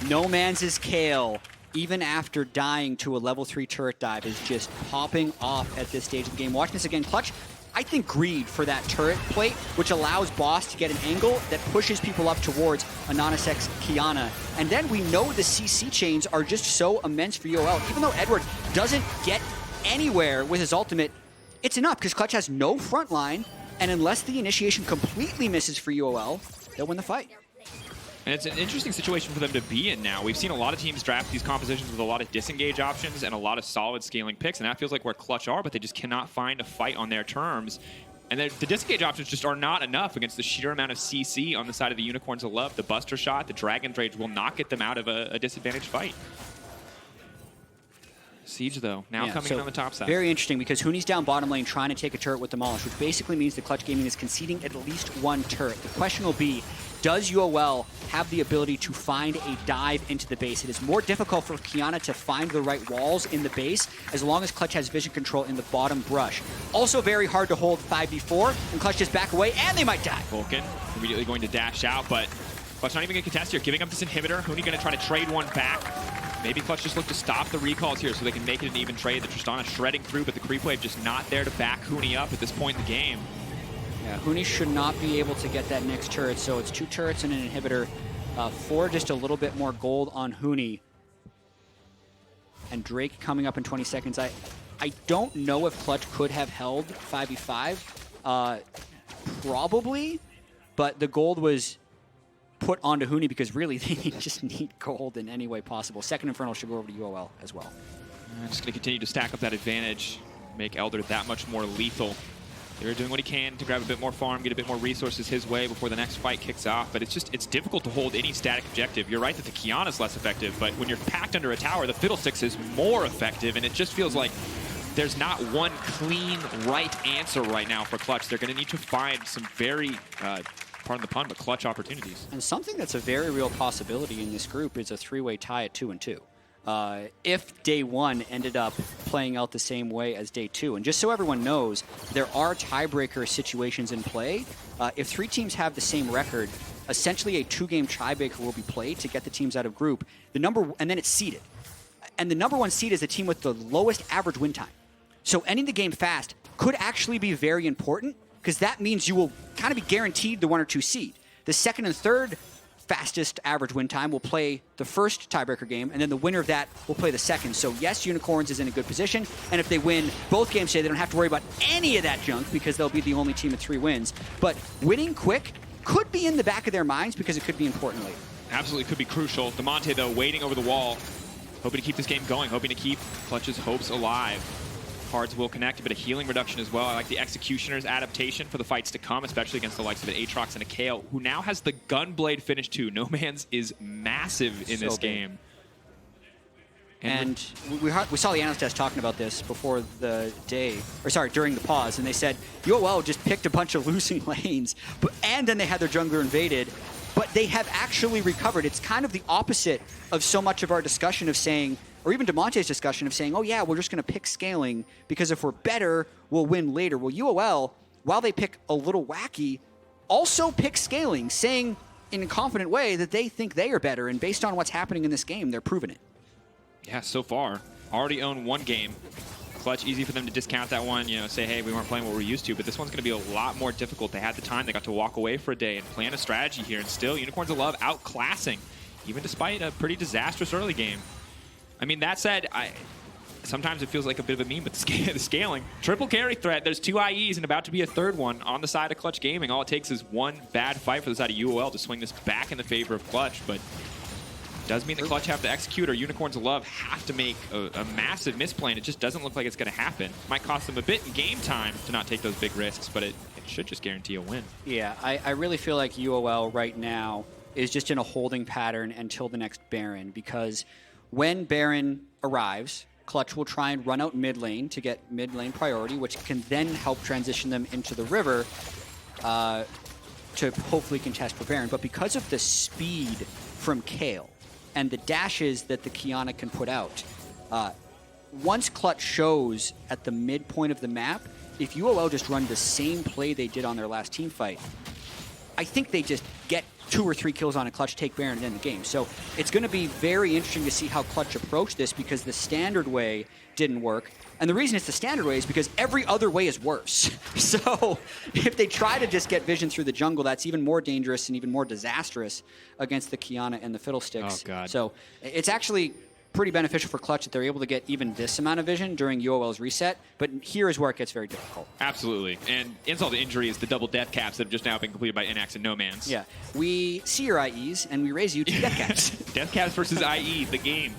Speaker 1: No Man's Kale, even after dying to a level 3 turret dive, is just popping off at this stage of the game. Watching this again, Clutch, I think greed for that turret plate, which allows Boss to get an angle that pushes people up towards Ananasek's Qiyana. And then we know the CC chains are just so immense for UOL. Even though Edward doesn't get anywhere with his ultimate, it's enough because Clutch has no front line, and unless the initiation completely misses for UOL, they'll win the fight.
Speaker 2: And it's an interesting situation for them to be in now. We've seen a lot of teams draft these compositions with a lot of disengage options and a lot of solid scaling picks, and that feels like where Clutch are, but they just cannot find a fight on their terms. And the disengage options just are not enough against the sheer amount of CC on the side of the Unicorns of Love. The Buster Shot, the Dragon's Rage will not get them out of a disadvantaged fight. Siege, though, now coming in on the top side.
Speaker 1: Very interesting, because Huni's down bottom lane trying to take a turret with Demolish, which basically means the Clutch Gaming is conceding at least one turret. The question will be, does UOL have the ability to find a dive into the base? It is more difficult for Kiana to find the right walls in the base as long as Clutch has vision control in the bottom brush. Also very hard to hold 5v4, and Clutch just back away, and they might die.
Speaker 2: Vulcan immediately going to dash out, but Clutch not even going to contest here, giving up this inhibitor. Huni going to try to trade one back. Maybe Clutch just look to stop the recalls here so they can make it an even trade. The Tristana shredding through, but the creep wave just not there to back Huni up at this point in the game.
Speaker 1: Yeah, Huni should not be able to get that next turret, so it's 2 turrets and an inhibitor for just a little bit more gold on Huni. And Drake coming up in 20 seconds. I don't know if Clutch could have held 5v5. Probably, but the gold was put onto Huni because really they just need gold in any way possible. Second Infernal should go over to UOL as well.
Speaker 2: Just going to continue to stack up that advantage, make Elder that much more lethal. They're doing what he can to grab a bit more farm, get a bit more resources his way before the next fight kicks off, but it's difficult to hold any static objective. You're right that the Kiana's less effective, but when you're packed under a tower, the Fiddlesticks is more effective, and it just feels like there's not one clean, right answer right now for Clutch. They're going to need to find some very, pardon the pun, but clutch opportunities.
Speaker 1: And something that's a very real possibility in this group is a 3-way tie at 2-2. If day 1 ended up playing out the same way as day 2. And just so everyone knows, there are tiebreaker situations in play. If 3 teams have the same record, essentially a 2-game tiebreaker will be played to get the teams out of group. And then it's seeded. And the number 1 seed is the team with the lowest average win time. So ending the game fast could actually be very important, because that means you will kind of be guaranteed the 1 or 2 seed. The second and third fastest average win time will play the first tiebreaker game, and then the winner of that will play the second. So yes, Unicorns is in a good position, and if they win both games today, they don't have to worry about any of that junk because they'll be the only team with 3 wins. But winning quick could be in the back of their minds because it could be important later.
Speaker 2: Absolutely could be crucial. Demonte, though, waiting over the wall, hoping to keep this game going, hoping to keep Clutch's hopes alive. Cards will connect, a bit of healing reduction as well. I like the Executioner's adaptation for the fights to come, especially against the likes of an Aatrox and a Kayle, who now has the Gunblade finish too. No Man's is massive in this game.
Speaker 1: And we saw the analyst test talking about this before the day, or sorry, during the pause, and they said UOL just picked a bunch of losing lanes, and then they had their jungler invaded, but they have actually recovered. It's kind of the opposite of so much of our discussion of saying, or even Demonte's discussion of saying, oh yeah, we're just going to pick scaling because if we're better, we'll win later. Well, UOL, while they pick a little wacky, also pick scaling, saying in a confident way that they think they are better, and based on what's happening in this game, they're proving it.
Speaker 2: Yeah, so far, already own 1 game. Clutch, easy for them to discount that one, say, hey, we weren't playing what we're used to, but this one's going to be a lot more difficult. They had the time, they got to walk away for a day and plan a strategy here, and still, Unicorns of Love outclassing, even despite a pretty disastrous early game. I mean, that said, sometimes it feels like a bit of a meme, but the scaling. Triple carry threat, there's 2 IEs and about to be a 3rd one on the side of Clutch Gaming. All it takes is 1 bad fight for the side of UOL to swing this back in the favor of Clutch, but it does mean that Clutch have to execute, or Unicorns of Love have to make a massive misplay, and it just doesn't look like it's going to happen. Might cost them a bit in game time to not take those big risks, but it should just guarantee a win.
Speaker 1: Yeah, I really feel like UOL right now is just in a holding pattern until the next Baron, because when Baron arrives, Clutch will try and run out mid lane to get mid lane priority, which can then help transition them into the river to hopefully contest for Baron. But because of the speed from Kayle and the dashes that the Kiana can put out, once Clutch shows at the midpoint of the map, if UOL just run the same play they did on their last team fight, I think they just get 2 or 3 kills on a Clutch, take Baron, and end the game. So it's going to be very interesting to see how Clutch approach this, because the standard way didn't work. And the reason it's the standard way is because every other way is worse. So if they try to just get vision through the jungle, that's even more dangerous and even more disastrous against the Kiana and the Fiddlesticks.
Speaker 2: Oh, God.
Speaker 1: So it's actually pretty beneficial for Clutch that they're able to get even this amount of vision during UOL's reset, but here is where it gets very difficult.
Speaker 2: Absolutely. And insult to injury is the double death caps that have just now been completed by Inax and No Man's.
Speaker 1: Yeah. We see your IEs, and we raise you to death caps.
Speaker 2: Death caps versus IE, the game.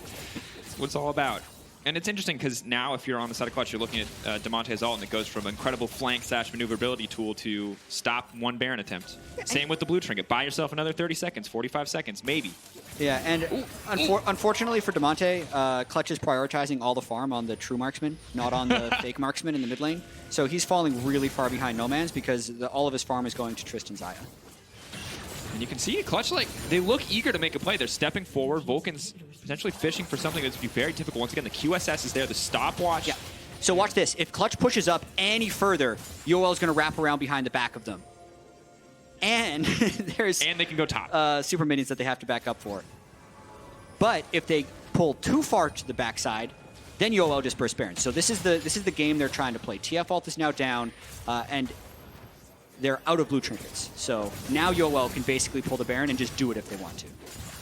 Speaker 2: That's what it's all about. And it's interesting because now if you're on the side of Clutch, you're looking at Damonte's ult, and it goes from incredible flank/maneuverability tool to stop one Baron attempt. Same with the blue trinket. Buy yourself another 30 seconds, 45 seconds, maybe.
Speaker 1: Yeah, and unfortunately for Damonte, Clutch is prioritizing all the farm on the true marksman, not on the fake marksman in the mid lane. So he's falling really far behind No Man's because all of his farm is going to Tristan Xayah.
Speaker 2: And you can see Clutch, like, they look eager to make a play. They're stepping forward. Vulcan's potentially fishing for something that's going to be very difficult. Once again, the QSS is there, the stopwatch.
Speaker 1: Yeah. So watch this. If Clutch pushes up any further, UOL is going to wrap around behind the back of them. And there's...
Speaker 2: And they can go top.
Speaker 1: Super minions that they have to back up for. But if they pull too far to the backside, then UOL just burst Baron. So this is the game they're trying to play. TF ult is now down, and they're out of blue trinkets. So now UOL can basically pull the Baron and just do it if they want to.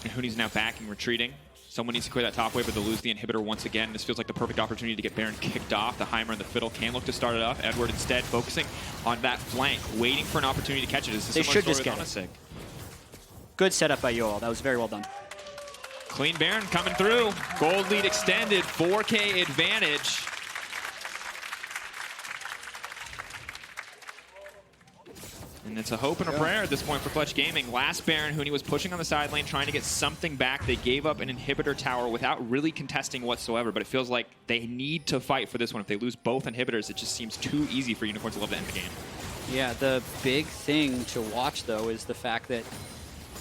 Speaker 2: And Huni's now backing, retreating. Someone needs to clear that top wave, but they'll lose the inhibitor once again. This feels like the perfect opportunity to get Baron kicked off. The Heimer and the Fiddle can look to start it off. Edward instead focusing on that flank, waiting for an opportunity to catch it.
Speaker 1: They should just get it. Good setup by UOL. That was very well done.
Speaker 2: Clean Baron coming through. Gold lead extended, 4K advantage. And it's a hope and a prayer at this point for Clutch Gaming. Last Baron, Huni was pushing on the side lane, trying to get something back. They gave up an inhibitor tower without really contesting whatsoever, but it feels like they need to fight for this one. If they lose both inhibitors, it just seems too easy for Unicorns to love to end the game.
Speaker 1: Yeah, the big thing to watch, though, is the fact that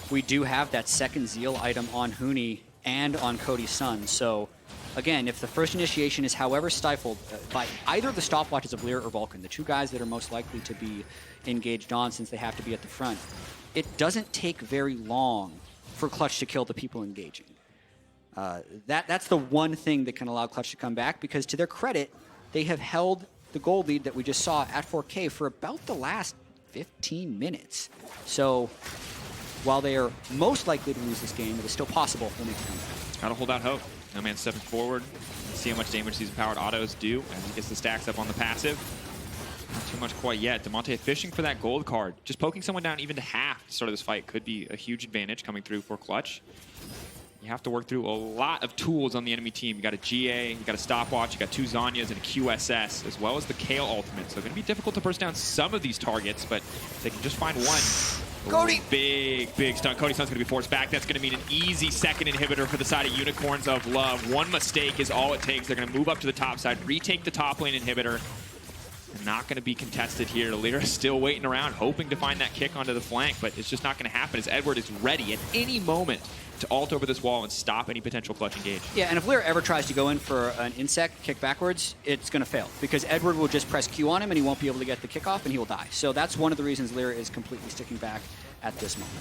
Speaker 1: we do have that second Zeal item on Huni and on Cody's son. So, again, if the first initiation is however stifled by either the stopwatches of Lyra or Vulcan, the two guys that are most likely to be engaged on since they have to be at the front, it doesn't take very long for Clutch to kill the people engaging. That's the one thing that can allow Clutch to come back, because to their credit, they have held the gold lead that we just saw at 4K for about the last 15 minutes. So while they are most likely to lose this game, it is still possible they'll make a comeback.
Speaker 2: Gotta hold out hope. No Man's stepping forward. See how much damage these powered autos do as he gets the stacks up on the passive. Not too much quite yet. Damonte fishing for that gold card. Just poking someone down even to half to start of this fight could be a huge advantage coming through for Clutch. You have to work through a lot of tools on the enemy team. You got a GA, you got a stopwatch, you got two Zanyas and a QSS, as well as the Kale ultimate. So it's going to be difficult to burst down some of these targets, but if they can just find one.
Speaker 1: Cody!
Speaker 2: Ooh, big stun. Cody's son's going to be forced back. That's going to mean an easy second inhibitor for the side of Unicorns of Love. One mistake is all it takes. They're going to move up to the top side, retake the top lane inhibitor. Not going to be contested here. Lyra still waiting around, hoping to find that kick onto the flank, but it's just not going to happen as Edward is ready at any moment to ult over this wall and stop any potential Clutch engage.
Speaker 1: Yeah, and if Lyra ever tries to go in for an insect kick backwards, it's going to fail, because Edward will just press Q on him and he won't be able to get the kickoff and he will die. So that's one of the reasons Lyra is completely sticking back at this moment.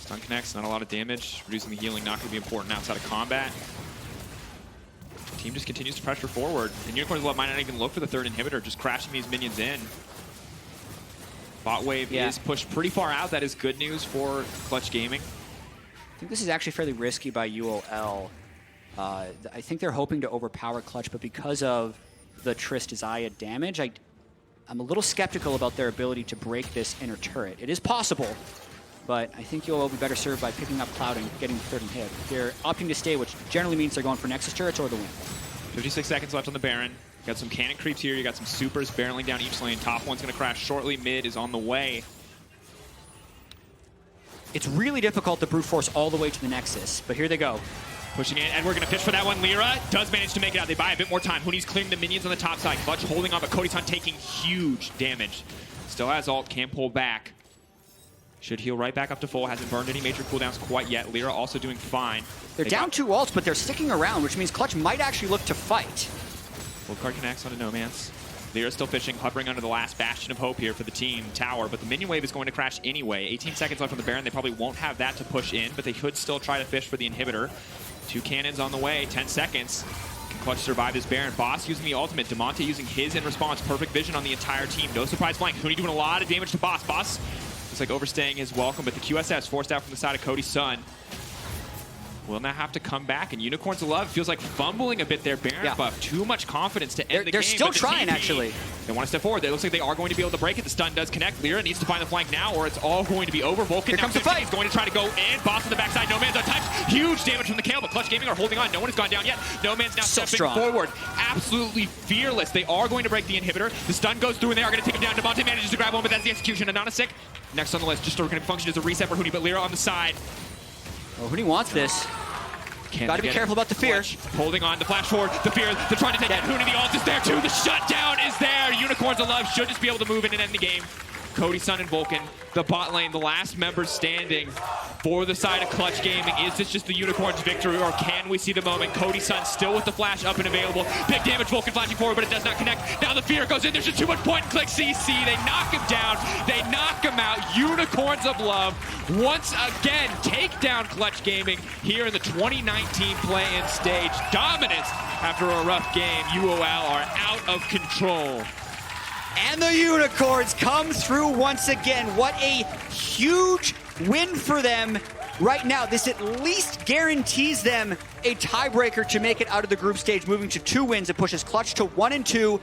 Speaker 2: Stun connects, not a lot of damage. Reducing the healing not going to be important outside of combat. Team just continues to pressure forward, and Unicorns might not even look for the third inhibitor, just crashing these minions in. Bot wave is pushed pretty far out. That is good news for Clutch Gaming.
Speaker 1: I think this is actually fairly risky by UOL. I think they're hoping to overpower Clutch, but because of the Tristan Xayah damage, I'm a little skeptical about their ability to break this inner turret. It is possible, but I think UOL will be better served by picking up Cloud and getting the third hit. They're opting to stay, which generally means they're going for Nexus turrets or the win.
Speaker 2: 56 seconds left on the Baron. You got some cannon creeps here. You got some supers barreling down each lane. Top one's going to crash shortly. Mid is on the way.
Speaker 1: It's really difficult to brute force all the way to the Nexus, but here they go.
Speaker 2: Pushing in, and we're going to fish for that one. Lyra does manage to make it out. They buy a bit more time. Huni's clearing the minions on the top side. Clutch holding on, but Cody's Hunt taking huge damage. Still has ult, can pull back. Should heal right back up to full. Hasn't burned any major cooldowns quite yet. Lyra also doing fine.
Speaker 1: They're down 2 ults, but they're sticking around, which means Clutch might actually look to fight.
Speaker 2: Full card connects onto No Man's. Lyra still fishing, hovering under the last bastion of hope here for the team tower, but the minion wave is going to crash anyway. 18 seconds left on the Baron. They probably won't have that to push in, but they could still try to fish for the inhibitor. 2 cannons on the way, 10 seconds. Can Clutch survive this Baron? Boss using the ultimate. Damonte using his in response. Perfect vision on the entire team. No surprise flank. Huni doing a lot of damage to Boss. Boss looks like overstaying his welcome, but the QSS forced out from the side of Cody's son. will now have to come back, and Unicorns of Love feels like fumbling a bit there. Baron
Speaker 1: Yeah.
Speaker 2: buff, too much confidence to end the game.
Speaker 1: They're still
Speaker 2: but the
Speaker 1: trying,
Speaker 2: TP,
Speaker 1: actually.
Speaker 2: They want to step forward. It looks like they are going to be able to break it. The stun does connect. Lyra needs to find the flank now, or it's all going to be over. Vulcan
Speaker 1: Here
Speaker 2: now
Speaker 1: comes the fight.
Speaker 2: He's going to try to go in. Boss on the backside. No Man's untouched. Huge damage from the Kale, but Clutch Gaming are holding on. No one has gone down yet. No Man's now
Speaker 1: So
Speaker 2: stepping
Speaker 1: strong.
Speaker 2: forward. Absolutely fearless. They are going to break the inhibitor. The stun goes through, and they are going to take him down. Devontae manages to grab one, but that's the execution. Anonasic next on the list. Just going to function as a reset for Huni, but Lyra on the side.
Speaker 1: Oh, Huni wants this. Got to be careful about the fear.
Speaker 2: Clutch holding on, the flash forward, the fear. They're trying to take down Huni. The ult is there too. The shutdown is there. Unicorns of Love should just be able to move in and end the game. Cody, Sun, and Vulcan, the bot lane, the last members standing for the side of Clutch Gaming. Is this just the Unicorns' victory, or can we see the moment? Cody, Sun still with the flash up and available. Big damage, Vulcan flashing forward, but it does not connect. Now the fear goes in. There's just too much point and click CC. They knock him down. They knock him out. Unicorns of Love once again take down Clutch Gaming here in the 2019 play-in stage. Dominance after a rough game. UOL are out of control.
Speaker 1: And the Unicorns come through once again. What a huge win for them right now. This at least guarantees them a tiebreaker to make it out of the group stage, moving to 2 wins. It pushes Clutch to 1-2